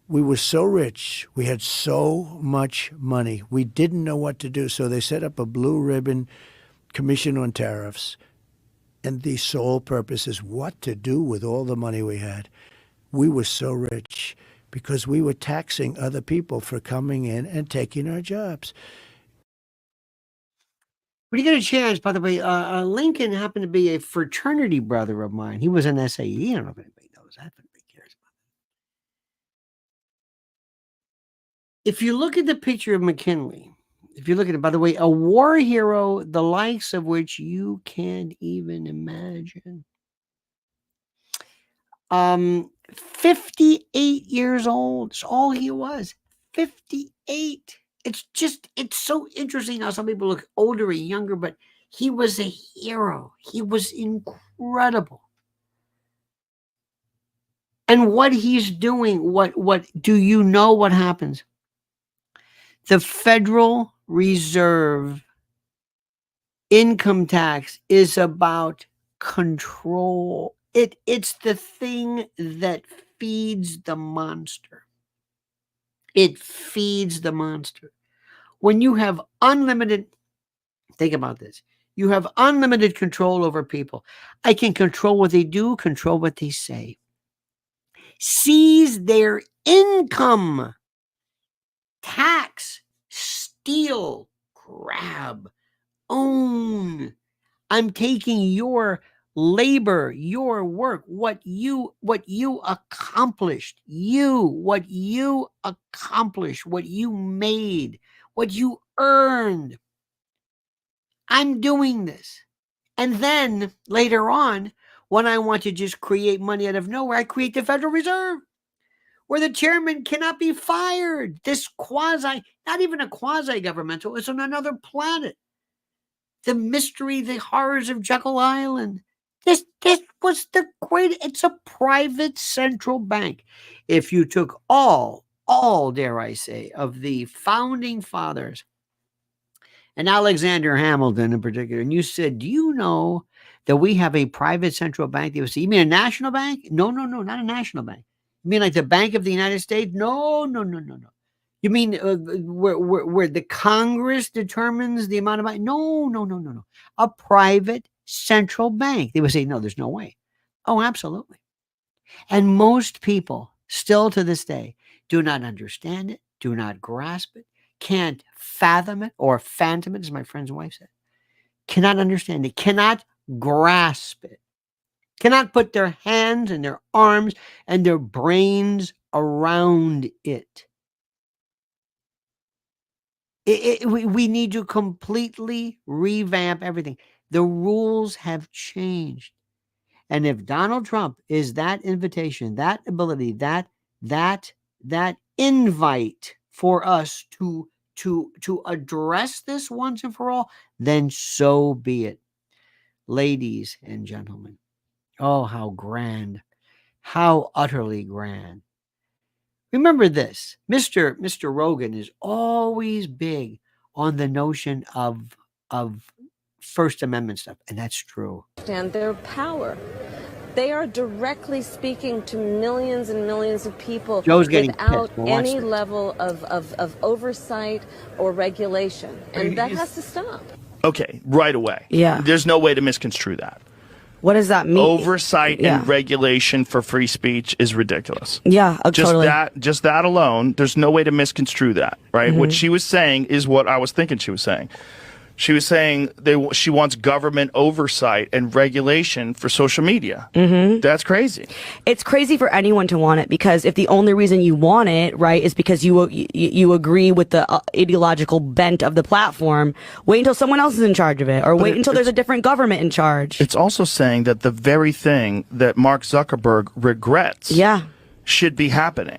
We were so rich. We had so much money. We didn't know what to do. So they set up a blue ribbon commission on tariffs. And the sole purpose is what to do with all the money we had. We were so rich because we were taxing other people for coming in and taking our jobs. When you get a chance, by the way, Lincoln happened to be a fraternity brother of mine. He was an SAE. I don't know if anybody knows that, but nobody cares about it. If you look at the picture of McKinley, if you look at it, by the way, a war hero, the likes of which you can't even imagine. 58 years old. That's all he was. 58. it's so interesting how some people look older or younger, but he was a hero. He was incredible. And what he's doing, what do you know what happens? The Federal Reserve income tax is about control. It's the thing that feeds the monster. It feeds the monster. When you have unlimited, think about this. You have unlimited control over people. I can control what they do, control what they say. Seize their income. Tax, steal, grab, own. I'm taking your labor, your work, what you accomplished, what you accomplished, what you made, what you earned. I'm doing this. And then later on, when I want to just create money out of nowhere, I create the Federal Reserve, where the chairman cannot be fired. This not even a quasi-governmental, it's on another planet. The mystery, the horrors of Jekyll Island. This was the great, it's a private central bank. If you took all, dare I say, of the founding fathers, and Alexander Hamilton in particular, and you said, do you know that we have a private central bank? They would say, you mean a national bank? No, not a national bank. You mean like the Bank of the United States? No. You mean where the Congress determines the amount of money? No. A private central bank. They would say, no, there's no way. Oh, absolutely. And most people still to this day do not understand it, do not grasp it, can't fathom it or phantom it, as my friend's wife said. Cannot understand it, cannot grasp it, cannot put their hands and their arms and their brains around it. We need to completely revamp everything. The rules have changed. And if Donald Trump is that invitation, that ability, that invite for us to address this once and for all, then so be it. Ladies and gentlemen, oh, how grand, how utterly grand. Remember this, Mr. Rogan is always big on the notion of First Amendment stuff, and that's true. And their power. They are directly speaking to millions and millions of people without any level of oversight or regulation. And that has to stop. Okay, right away. Yeah. There's no way to misconstrue that. What does that mean? Oversight and regulation for free speech is ridiculous. Yeah, totally. Just that alone, there's no way to misconstrue that, right? What she was saying is what I was thinking she was saying. She was saying she wants government oversight and regulation for social media. That's crazy. It's crazy for anyone to want it, because if the only reason you want it, right, is because you agree with the ideological bent of the platform, wait until someone else is in charge of it, or wait until there's a different government in charge. It's also saying that the very thing that Mark Zuckerberg regrets should be happening.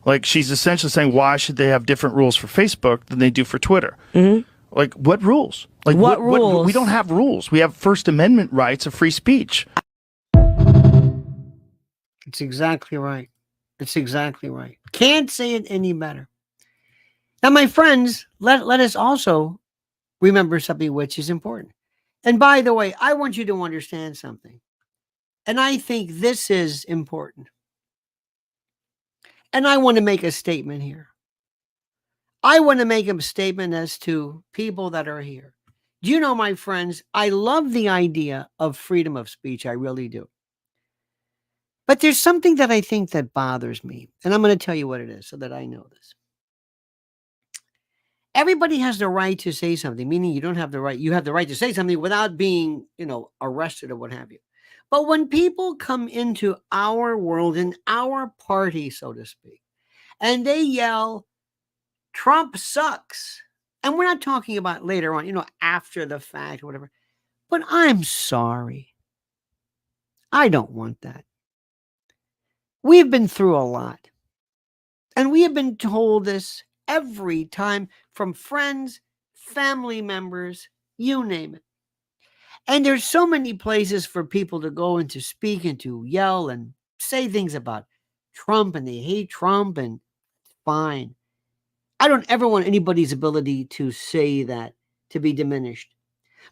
Like, she's essentially saying, why should they have different rules for Facebook than they do for Twitter? Like, what rules? Like, what rules? We don't have rules. We have First Amendment rights of free speech. It's exactly right. It's exactly right. Can't say it any better. Now, my friends, let us also remember something which is important. And by the way, I want you to understand something. And I think this is important. And I want to make a statement here. I want to make a statement as to people that are here. Do you know, my friends, I love the idea of freedom of speech. I really do. But there's something that I think that bothers me. And I'm going to tell you what it is so that I know this. Everybody has the right to say something, meaning you don't have the right. You have the right to say something without being, arrested or what have you. But when people come into our world, in our party, so to speak, and they yell, Trump sucks. And we're not talking about later on, after the fact or whatever. But I'm sorry. I don't want that. We've been through a lot. And we have been told this every time from friends, family members, you name it. And there's so many places for people to go and to speak and to yell and say things about Trump, and they hate Trump, and fine. I don't ever want anybody's ability to say that to be diminished.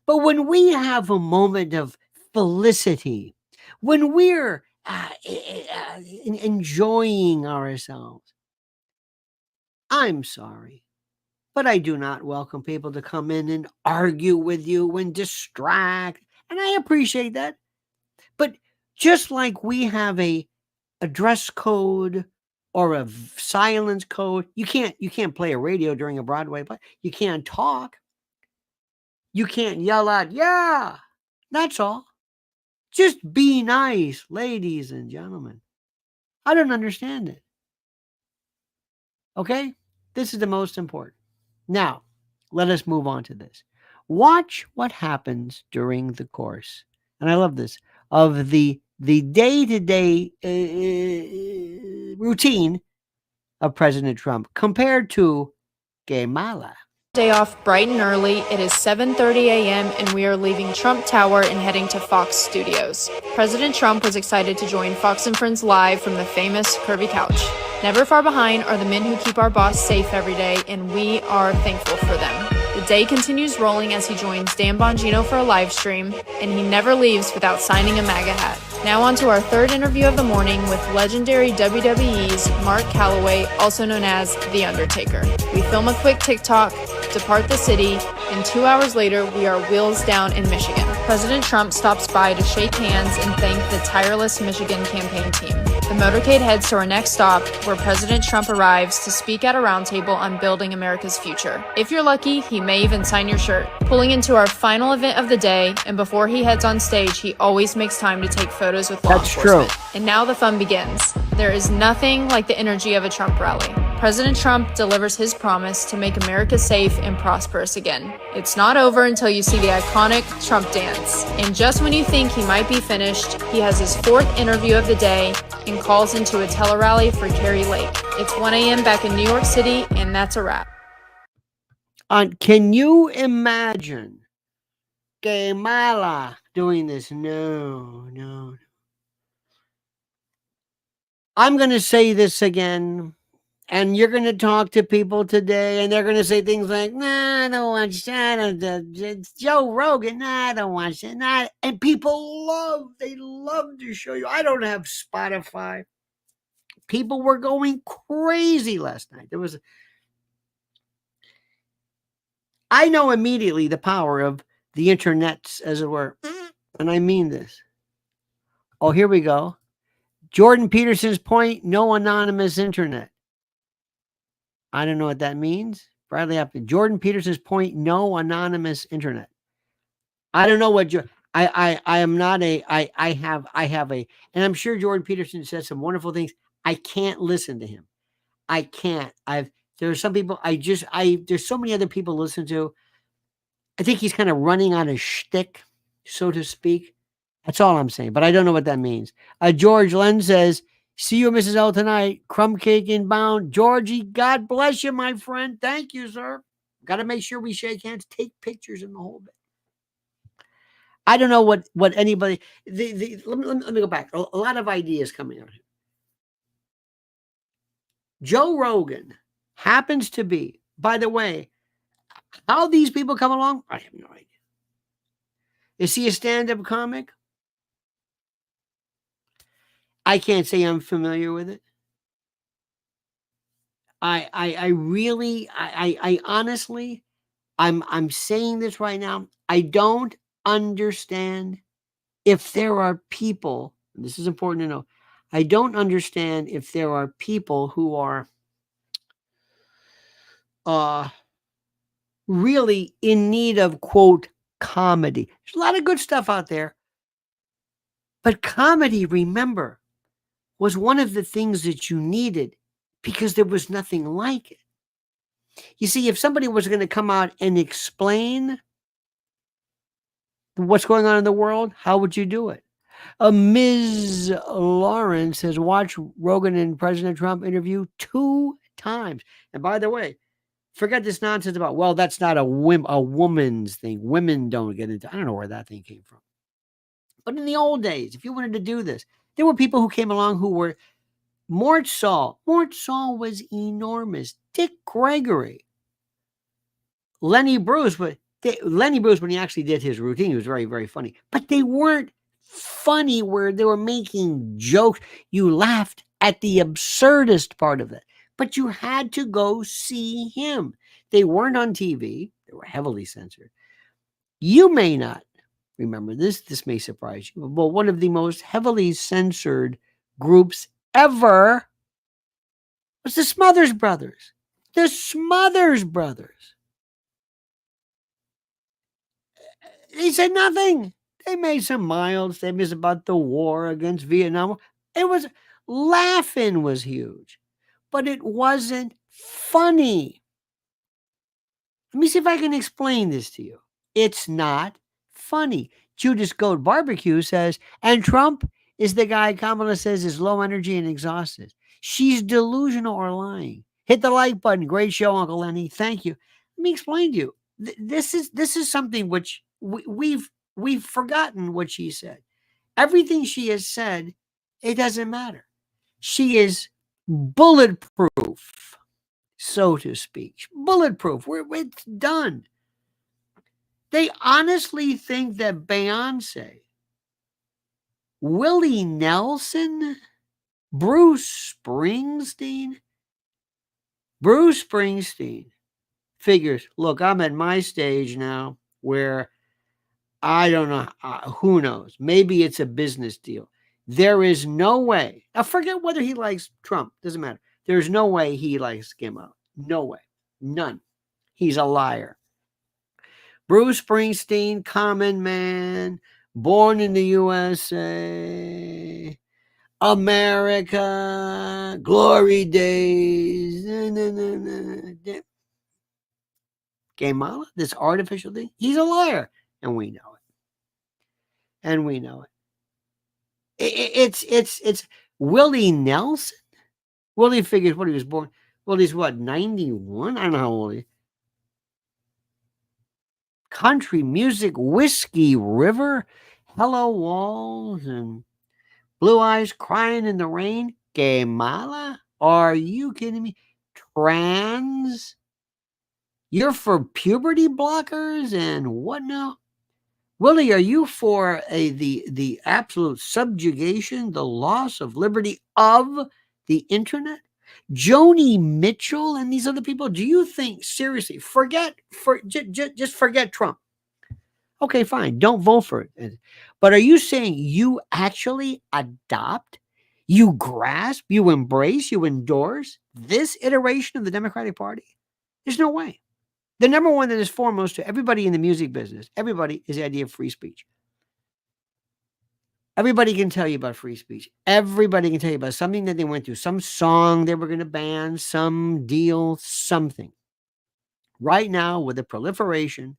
But when we have a moment of felicity, when we're enjoying ourselves, I'm sorry, but I do not welcome people to come in and argue with you and distract. And I appreciate that. But just like we have a dress code or a silence code, you can't play a radio during a Broadway play. You can't talk. You can't yell out, yeah, that's all. Just be nice, ladies and gentlemen. I don't understand it. Okay? This is the most important. Now, let us move on to this. Watch what happens during the course, and I love this, of the day-to-day routine of President Trump compared to Guatemala. Day off bright and early. It is 7:30 a.m. and we are leaving Trump Tower and heading to Fox Studios. President Trump was excited to join Fox and Friends live from the famous curvy couch. Never far behind are the men who keep our boss safe every day, and we are thankful for them. The day continues rolling as he joins Dan Bongino for a live stream, and he never leaves without signing a MAGA hat. Now on to our third interview of the morning with legendary WWE's Mark Calloway, also known as The Undertaker. We film a quick TikTok, depart the city, and 2 hours later, we are wheels down in Michigan. President Trump stops by to shake hands and thank the tireless Michigan campaign team. The motorcade heads to our next stop, where President Trump arrives to speak at a roundtable on building America's future. If you're lucky, he may even sign your shirt. Pulling into our final event of the day, and before he heads on stage, he always makes time to take photos with law enforcement. True. And now the fun begins. There is nothing like the energy of a Trump rally. President Trump delivers his promise to make America safe and prosperous again. It's not over until you see the iconic Trump dance. And just when you think he might be finished, he has his fourth interview of the day and calls into a tele-rally for Kari Lake. It's 1 a.m. back in New York City, and that's a wrap. Can you imagine Guatemala doing this? No. I'm going to say this again. And you're going to talk to people today, and they're going to say things like, nah, I don't watch that. It's Joe Rogan. Nah, I don't watch that. Nah. And people love to show you. I don't have Spotify. People were going crazy last night. I know immediately the power of the internets, as it were. And I mean this. Oh, here we go. Jordan Peterson's point, no anonymous internet. I don't know what that means. Bradley Upton. Jordan Peterson's point, no anonymous internet. I don't know what I am not a, I have a, and I'm sure Jordan Peterson says some wonderful things. I can't listen to him. I can't. There are some people there's so many other people to listen to. I think he's kind of running out of shtick, so to speak. That's all I'm saying, but I don't know what that means. George Len says, see you, Mrs. L, tonight. Crumb cake inbound. Georgie, God bless you, my friend. Thank you, sir. Got to make sure we shake hands, take pictures, and the whole bit. I don't know what anybody. Let me go back. A lot of ideas coming out here. Joe Rogan happens to be, by the way, how these people come along, I have no idea. Is he a stand-up comic? I can't say I'm familiar with it. I really, honestly, I'm saying this right now. I don't understand if there are people, this is important to know. I don't understand if there are people who are really in need of, quote, comedy. There's a lot of good stuff out there. But comedy, remember, was one of the things that you needed because there was nothing like it. You see, if somebody was going to come out and explain what's going on in the world, how would you do it? Ms. Lawrence has watched Rogan and President Trump interview 2 times. And by the way, Forget this nonsense about, well, that's not a woman's thing. Women don't get into. I don't know where that thing came from. But in the old days, if you wanted to do this, there were people who came along who were Mort Saul. Mort Saul was enormous. Dick Gregory. Lenny Bruce, Lenny Bruce, when he actually did his routine, he was very, very funny. But they weren't funny where they were making jokes. You laughed at the absurdist part of it. But you had to go see him. They weren't on TV. They were heavily censored. You may not remember this. This may surprise you. But one of the most heavily censored groups ever was the Smothers Brothers. The Smothers Brothers. They said nothing. They made some mild statements about the war against Vietnam. It was, laughing was huge, but it wasn't funny. Let me see if I can explain this to you. It's not funny. Judas Goat Barbecue says, and Trump is the guy Kamala says is low energy and exhausted. She's delusional or lying. Hit the like button. Great show, Uncle Lenny. Thank you. Let me explain to you. This is something which we've forgotten what she said. Everything she has said, it doesn't matter. She is bulletproof, so to speak. Bulletproof. It's done. They honestly think that Beyonce, Willie Nelson, Bruce Springsteen figures, look, I'm at my stage now where I don't know, who knows? Maybe it's a business deal. There is no way. Now, forget whether he likes Trump. Doesn't matter. There's no way he likes Gimmo. No way. None. He's a liar. Bruce Springsteen, common man, born in the USA, America, glory days. Kamala, this artificial thing, he's a liar. And we know it. It's Willie Nelson. Willie figures what he was born. Willie's what, 91? I don't know how old he is. Country music, Whiskey River, Hello Walls, and Blue Eyes Crying in the Rain. Kamala? Are you kidding me? Trans? You're for puberty blockers and what now? Willie, are you for the absolute subjugation, the loss of liberty of the internet? Joni Mitchell and these other people, do you think, seriously, just forget Trump? Okay, fine, don't vote for it. But are you saying you actually adopt, you grasp, you embrace, you endorse this iteration of the Democratic Party? There's no way. The number one that is foremost to everybody in the music business, everybody, is the idea of free speech. Everybody can tell you about free speech. Everybody can tell you about something that they went through, some song they were going to ban, some deal, something. Right now, with the proliferation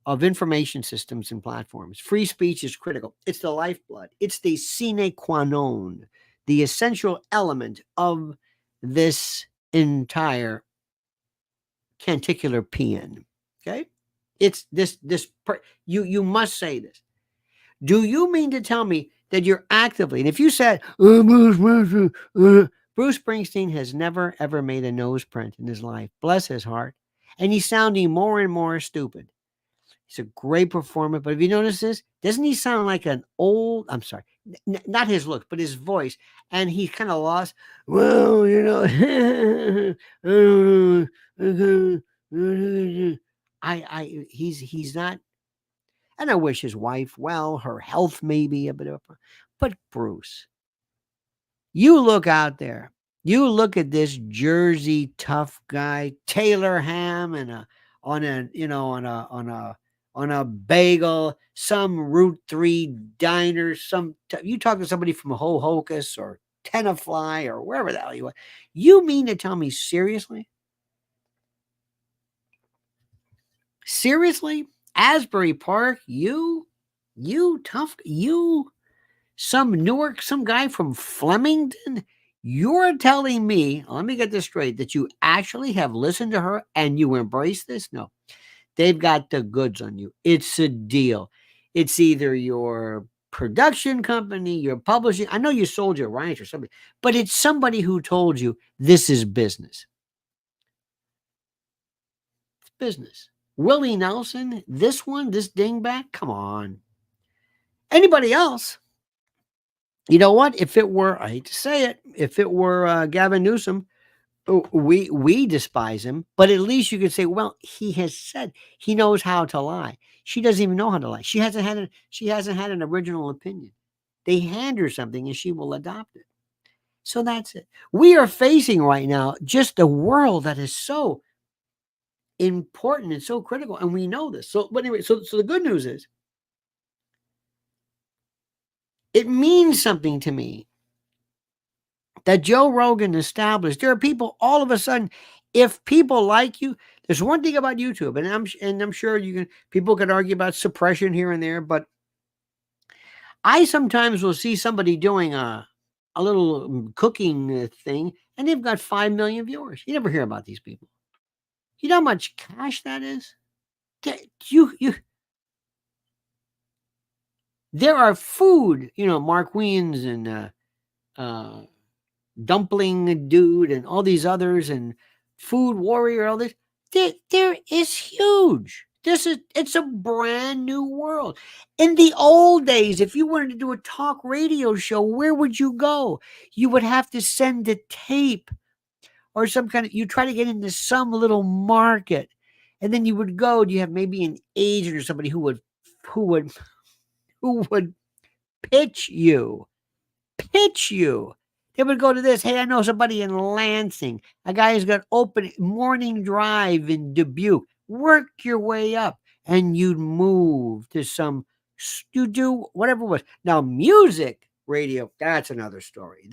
of information systems and platforms, free speech is critical. It's the lifeblood. It's the sine qua non, the essential element of this entire canticular paean. Okay? It's you must say this. Do you mean to tell me that you're actively, and if you said, Bruce Springsteen has never, ever made a nose print in his life, bless his heart, and he's sounding more and more stupid. He's a great performer, but have you noticed this? Doesn't he sound like an old, I'm sorry, not his look, but his voice, and he's kind of lost. Well, you know, he's not. And I wish his wife well, her health may be a bit of a, but Bruce, you look out there, you look at this Jersey tough guy, Taylor ham, and on a bagel, some Route 3 diner, you talk to somebody from Ho-Hocus or Tenafly or wherever the hell you are. You mean to tell me seriously? Seriously? Asbury Park, you tough, you, some Newark, some guy from Flemington, You're telling me, let me get this straight, that you actually have listened to her and you embrace this? No. They've got the goods on you. It's a deal. It's either your production company, your publishing. I know you sold your ranch or something, but it's somebody who told you this is business. It's business. Willie Nelson, this dingbat, come on. Anybody else? You know what? If it were, I hate to say it, if it were Gavin Newsom, we despise him, but at least you could say, well, he has said he knows how to lie. She doesn't even know how to lie. She hasn't had an original opinion. They hand her something and she will adopt it. So that's it. We are facing right now just a world that is so important and so critical, and we know this. So, but anyway, so the good news is, it means something to me that Joe Rogan established. There are people all of a sudden, if people like you, there's one thing about YouTube, and I'm sure people can argue about suppression here and there, but I sometimes will see somebody doing a little cooking thing, and they've got 5 million viewers. You never hear about these people. You know how much cash that is? There are food, Mark Wiens and Dumpling Dude and all these others and Food Warrior, all this. There is huge. It's a brand new world. In the old days, if you wanted to do a talk radio show, where would you go? You would have to send a tape or you try to get into some little market. And then you would go, you have maybe an agent or somebody who would pitch you. They would go to this. Hey, I know somebody in Lansing. A guy who's got open morning drive in Dubuque. Work your way up, and you'd move to you do whatever it was. Now, music, radio, that's another story.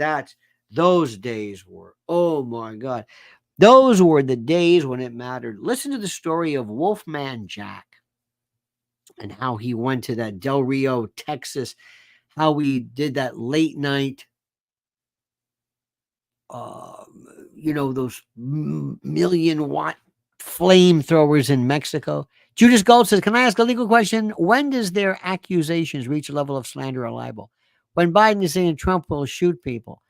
Those days were, oh my God. Those were the days when it mattered. Listen to the story of Wolfman Jack and how he went to that Del Rio, Texas, how we did that late night, those million-watt flamethrowers in Mexico. Judas Gold says, can I ask a legal question? When does their accusations reach a level of slander or libel? When Biden is saying Trump will shoot people.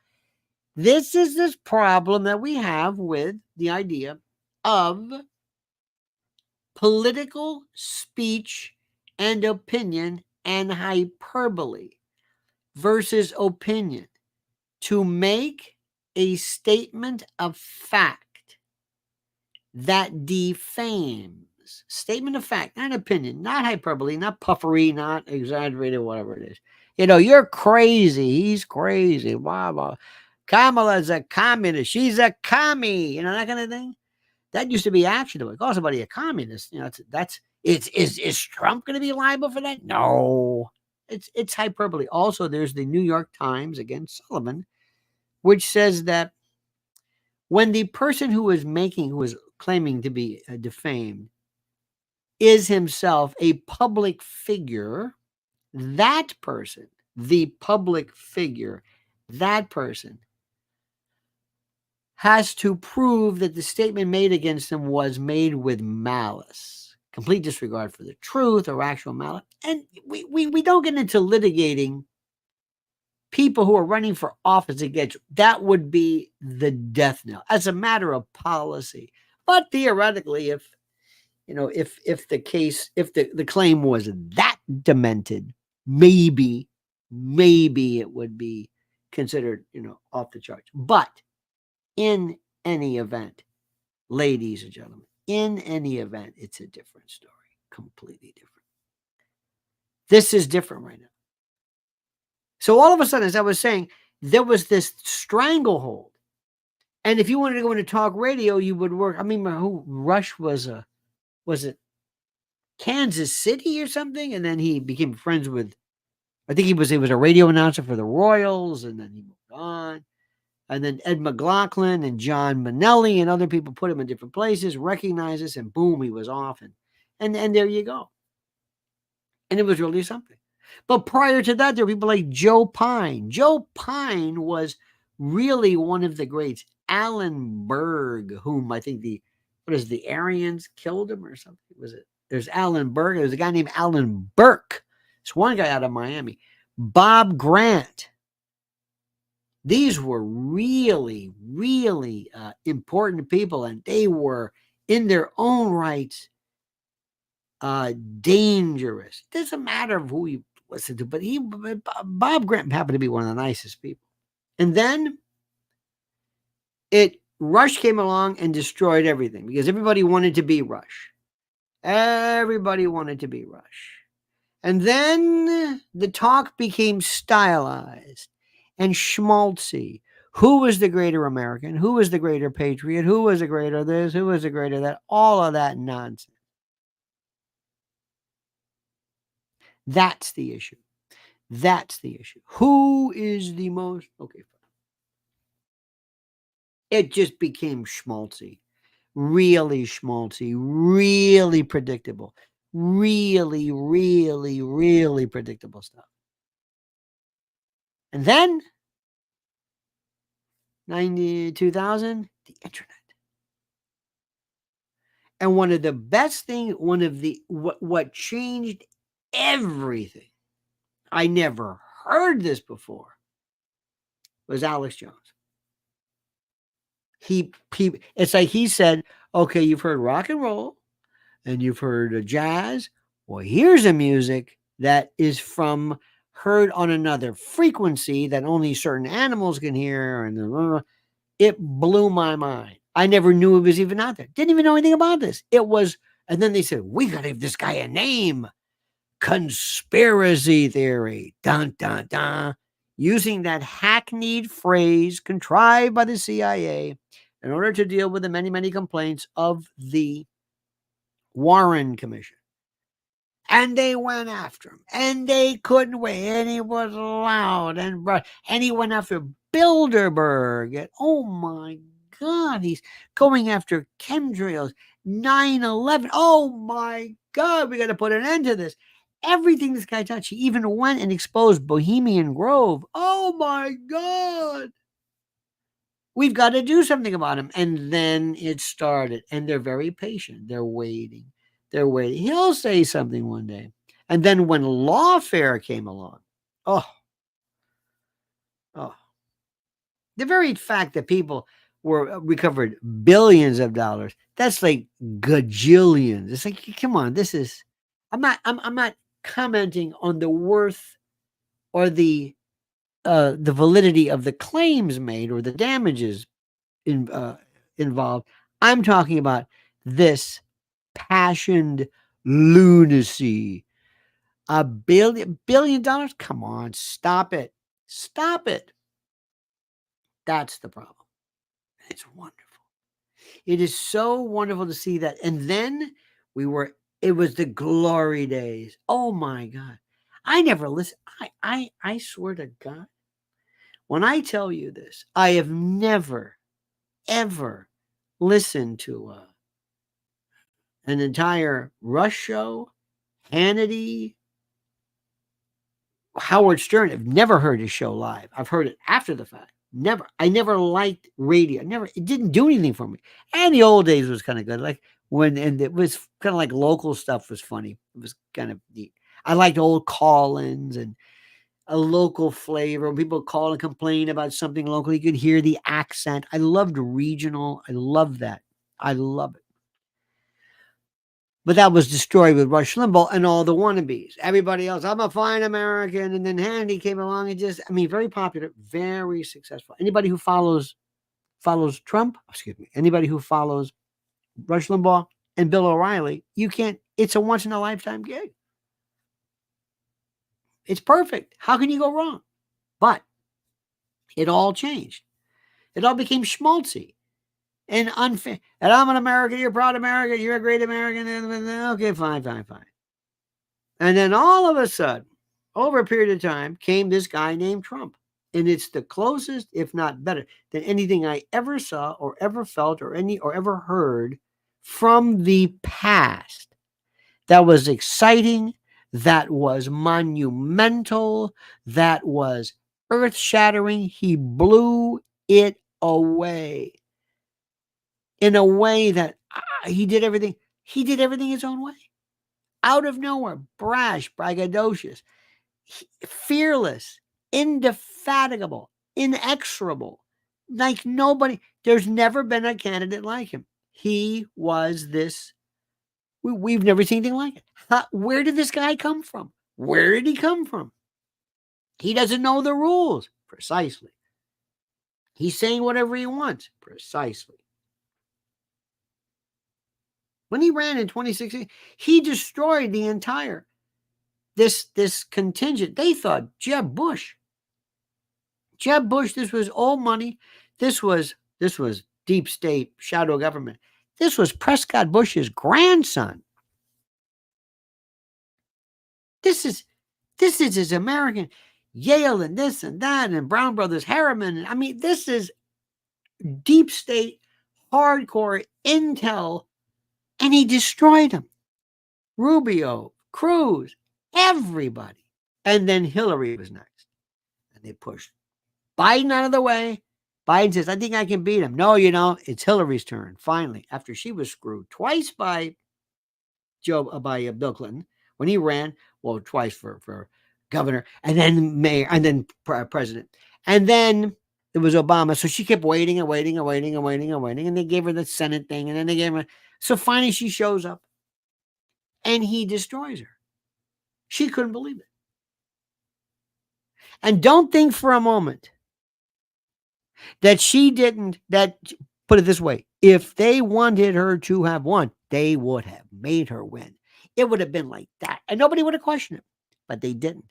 This is this problem that we have with the idea of political speech and opinion and hyperbole versus opinion. To make a statement of fact that defames. Statement of fact, not opinion, not hyperbole, not puffery, not exaggerated, whatever it is. You're crazy. He's crazy. Blah, blah. Kamala's a communist. She's a commie. That kind of thing. That used to be actionable. Call somebody a communist. Is Trump going to be liable for that? No. It's hyperbole. Also, there's the New York Times against Sullivan, which says that when the person who is claiming to be defamed is himself a public figure, that person, the public figure, that person has to prove that the statement made against him was made with malice, complete disregard for the truth or actual malice. And we don't get into litigating people who are running for office against. That would be the death knell as a matter of policy. But theoretically, if the claim was that demented, maybe it would be considered, off the charts. But in any event, ladies and gentlemen, in any event, it's a different story, completely different. This is different right now. So all of a sudden, as I was saying, there was this stranglehold. And if you wanted to go into talk radio, you would work. I mean, who Rush was it Kansas City or something? And then he became friends with, I think he was a radio announcer for the Royals, and then he moved on. And then Ed McLaughlin and John Manelli and other people put him in different places, recognized us, and boom, he was off. And there you go. And it was really something. But prior to that, there were people like Joe Pine. Joe Pine was really one of the greats, Alan Berg, whom I think the Aryans killed him or something. Was it? There's Alan Berg. There's a guy named Alan Burke. It's one guy out of Miami. Bob Grant. These were really, really important people, and they were in their own rights dangerous. It doesn't matter who you listen to, but Bob Grant happened to be one of the nicest people. And then Rush came along and destroyed everything because everybody wanted to be Rush. Everybody wanted to be Rush. And then the talk became stylized and schmaltzy. Who was the greater American? Who was the greater patriot? Who was the greater this? Who was the greater that? All of that nonsense. That's the issue. That's the issue. Who is the most... Okay, fine. It just became schmaltzy. Really schmaltzy. Really predictable. Really, really, really predictable stuff. And then, 2000, the internet. And one of the best things, what changed everything, I never heard this before, was Alex Jones. It's like he said, okay, you've heard rock and roll and you've heard jazz. Well, here's a music that is heard on another frequency that only certain animals can hear. And it blew my mind. I never knew it was even out there. Didn't even know anything about this. It was, and then they said, we got to give this guy a name. Conspiracy theory. Dun, dun, dun. Using that hackneyed phrase contrived by the CIA in order to deal with the many, many complaints of the Warren Commission. And they went after him, and they couldn't wait, and he was loud, and he went after Bilderberg, and oh my God, he's going after chemtrails, 9/11. Oh my God, we got to put an end to this. Everything this guy touched, he even went and exposed Bohemian Grove. Oh my God. We've got to do something about him. And then it started, and they're very patient. They're waiting. They're waiting. He'll say something one day. And then when lawfare came along, the very fact that people recovered billions of dollars, that's like gajillions. It's like, come on, this is, I'm not commenting on the worth or the validity of the claims made or the damages involved. I'm talking about this passioned lunacy. $1 billion? Come on, stop it. Stop it. That's the problem. It's wonderful. It is so wonderful to see that. And then it was the glory days. Oh my God. I never listened. I swear to God, when I tell you this, I have never, ever listened to an entire Rush show, Hannity, Howard Stern. I've never heard his show live. I've heard it after the fact. Never. I never liked radio. It didn't do anything for me. And the old days was kind of good. Like and it was kind of like local stuff was funny. It was kind of neat. I liked old call-ins and a local flavor. When people call and complain about something local, you could hear the accent. I loved regional. I love that. I love it. But that was destroyed with Rush Limbaugh and all the wannabes. Everybody else, I'm a fine American. And then Hannity came along and very popular, very successful. Anybody who follows Trump, anybody who follows Rush Limbaugh and Bill O'Reilly, it's a once in a lifetime gig. It's perfect. How can you go wrong? But it all changed. It all became schmaltzy and unfair. And I'm an American, you're a proud American, you're a great American. Okay, fine. And then all of a sudden, over a period of time, came this guy named Trump. And it's the closest, if not better, than anything I ever saw or ever felt or ever heard from the past. That was exciting. That was monumental. That was earth-shattering. He blew it away in a way that he did everything his own way. Out of nowhere, brash, braggadocious, fearless, indefatigable, inexorable, like nobody. There's never been a candidate like him. He was this. We've never seen anything like it. Where did this guy come from? Where did he come from? He doesn't know the rules. Precisely. He's saying whatever he wants. Precisely. When he ran in 2016, he destroyed the entire this contingent. They thought Jeb Bush, this was old money. This was deep state shadow government. This was Prescott Bush's grandson. This is his American Yale and this and that and Brown Brothers Harriman. I mean, this is deep state, hardcore intel, and he destroyed them. Rubio, Cruz, everybody. And then Hillary was next. And they pushed Biden out of the way. Biden says, I think I can beat him. No, it's Hillary's turn. Finally, after she was screwed twice by Bill Clinton when he ran, well, twice for governor, and then mayor, and then president. And then it was Obama. So she kept waiting, and they gave her the Senate thing, and then they gave her. So finally she shows up, and he destroys her. She couldn't believe it. And don't think for a moment that put it this way, if they wanted her to have won, they would have made her win. It would have been like that, and nobody would have questioned it, but they didn't,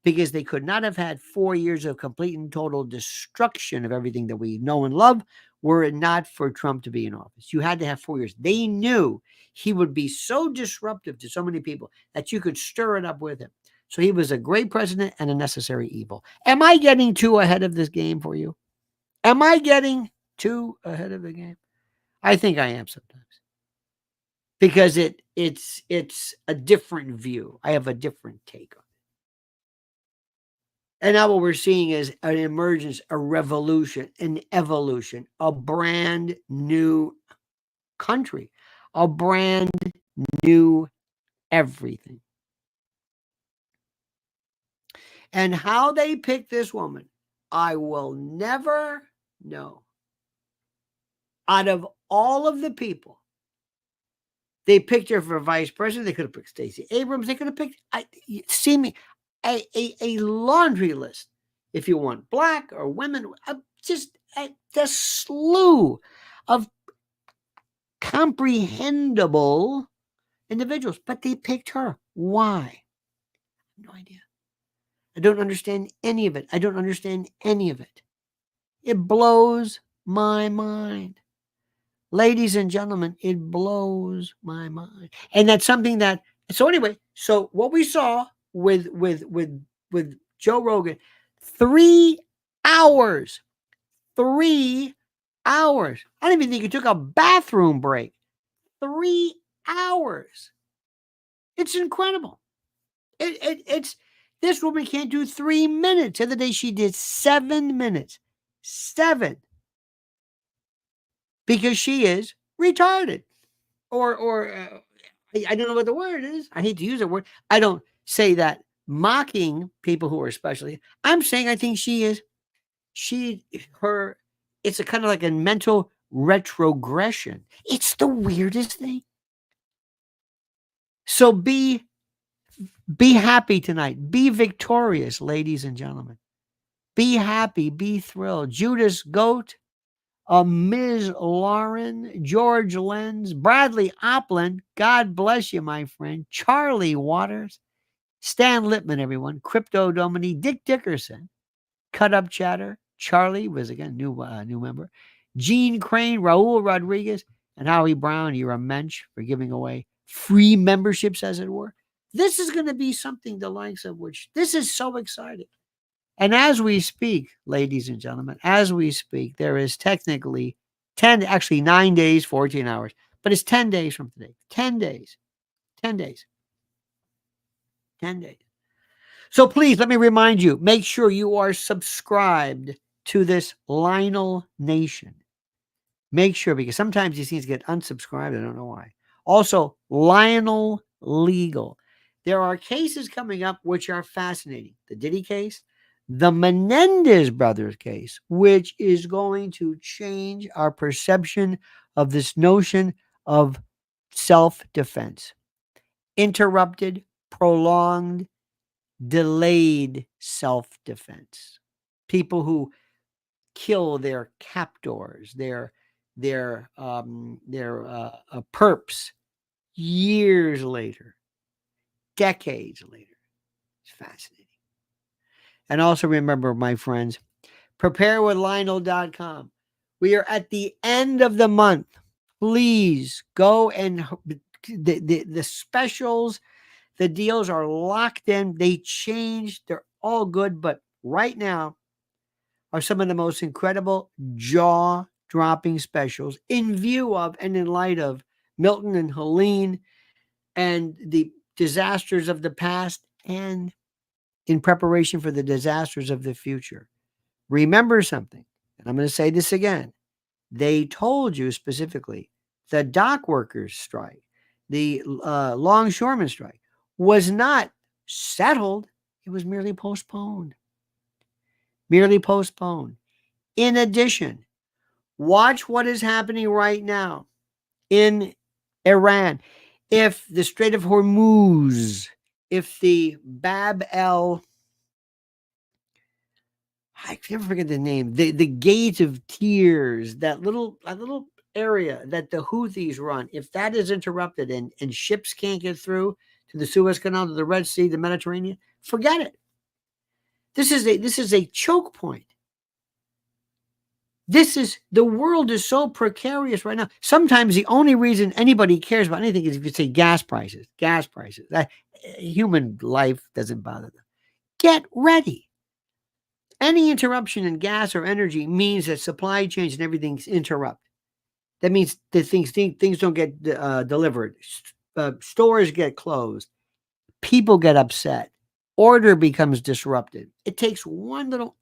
because they could not have had 4 years of complete and total destruction of everything that we know and love were it not for Trump to be in office. You had to have 4 years. They knew he would be so disruptive to so many people that you could stir it up with him. So he was a great president and a necessary evil. Am I getting too ahead of this game for you? Am I getting too ahead of the game? I think I am sometimes. Because it's a different view. I have a different take on it. And now what we're seeing is an emergence, a revolution, an evolution, a brand new country, a brand new everything. And how they picked this woman, I will never know. Out of all of the people, they picked her for vice president. They could have picked Stacey Abrams. They could have picked, a laundry list, if you want, black or women, just the slew of comprehensible individuals. But they picked her. Why? No idea. I don't understand any of it. It blows my mind. Ladies and gentlemen, it blows my mind. And that's something that, so anyway, so what we saw with Joe Rogan, 3 hours. 3 hours. I don't even think he took a bathroom break. 3 hours. It's incredible. It's this woman can't do 3 minutes. The other day she did 7 minutes. 7. Because she is retarded. Or I don't know what the word is. I hate to use that word. I don't say that mocking people who are especially. I'm saying I think it's a kind of like a mental retrogression. It's the weirdest thing. So be happy tonight. Be victorious, ladies and gentlemen. Be happy. Be thrilled. Judas Goat, Ms. Lauren, George Lenz, Bradley Opland, God bless you, my friend, Charlie Waters, Stan Lippman, everyone, Crypto Domini, Dick Dickerson, Cut Up Chatter, Charlie was again new member, Gene Crane, Raul Rodriguez, and Howie Brown. You're a mensch for giving away free memberships, as it were. This is going to be something the likes of which this is so exciting. And as we speak, ladies and gentlemen, there is technically 9 days, 14 hours, but it's 10 days from today. 10 days. 10 days. 10 days. So please, let me remind you, make sure you are subscribed to this Lionel Nation. Make sure, because sometimes these things get unsubscribed. I don't know why. Also, Lionel Legal. There are cases coming up which are fascinating. The Diddy case, the Menendez brothers case, which is going to change our perception of this notion of self-defense. Interrupted, prolonged, delayed self-defense. People who kill their captors, their perps years later, decades later. It's fascinating. And also remember, my friends, preparewithlionel.com. We are at the end of the month. Please go and the specials, the deals are locked in. They changed. They're all good. But right now are some of the most incredible jaw-dropping specials in view of and in light of Milton and Helene and the disasters of the past and in preparation for the disasters of the future. Remember something, and I'm going to say this again. They told you specifically the dock workers strike, the longshoremen strike was not settled. It was merely postponed. Merely postponed. In addition, watch what is happening right now in Iran. If the Strait of Hormuz, if the Bab el, I never forget the name, the Gate of Tears, that little area that the Houthis run, if that is interrupted and ships can't get through to the Suez Canal, to the Red Sea, the Mediterranean, forget it. This is a choke point. The world is so precarious right now. Sometimes the only reason anybody cares about anything is if you say gas prices. Human life doesn't bother them. Get ready. Any interruption in gas or energy means that supply chains and everything's interrupted. That means that things don't get delivered. Stores get closed. People get upset. Order becomes disrupted. It takes one little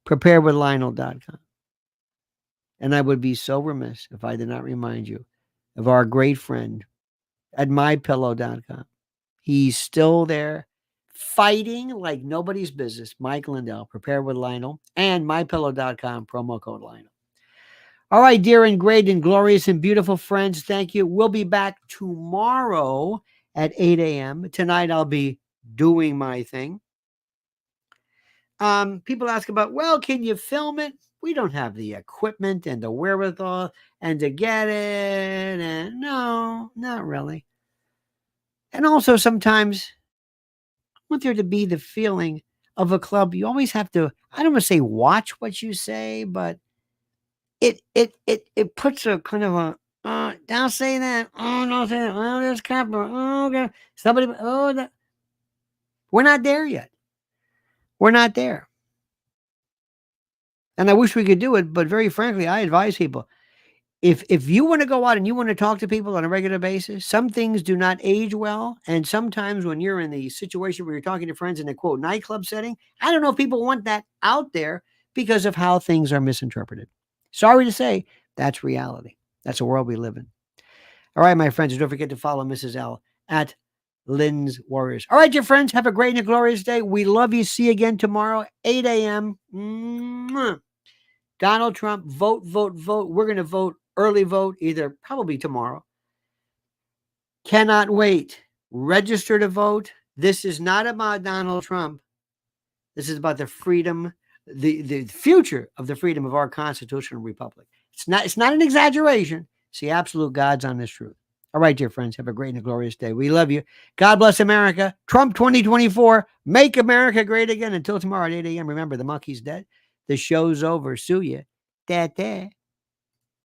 preparewithlionel.com. And I would be so remiss if I did not remind you of our great friend at mypillow.com. He's still there fighting like nobody's business. Mike Lindell, Prepare with Lionel, and mypillow.com, promo code Lionel. All right, dear and great and glorious and beautiful friends, thank you. We'll be back tomorrow at 8 a.m. Tonight I'll be doing my thing. People ask about, well, can you film it? We don't have the equipment and the wherewithal and to get it. And no, not really. And also sometimes I want there to be the feeling of a club. You always have to, I don't want to say watch what you say, but it puts a kind of a, don't say that. Oh, don't say that. Oh, there's copper. Oh, okay. Somebody, that. We're not there yet. We're not there. And I wish we could do it, but very frankly, I advise people, if you want to go out and you want to talk to people on a regular basis, some things do not age well. And sometimes when you're in the situation where you're talking to friends in a quote nightclub setting, I don't know if people want that out there because of how things are misinterpreted. Sorry to say, that's reality. That's the world we live in. All right, my friends, don't forget to follow Mrs. L at Lynn's Warriors. All right, your friends, have a great and a glorious day. We love you. See you again tomorrow, 8 a.m. Donald Trump, vote, vote, vote. We're going to vote, early vote, either probably tomorrow. Cannot wait. Register to vote. This is not about Donald Trump. This is about the freedom, the future of the freedom of our constitutional republic. It's not an exaggeration. It's the absolute God's honest truth. All right, dear friends, have a great and a glorious day. We love you. God bless America. Trump 2024. Make America great again. Until tomorrow at 8 a.m. Remember, the monkey's dead. The show's over. Sue ya. Da-da.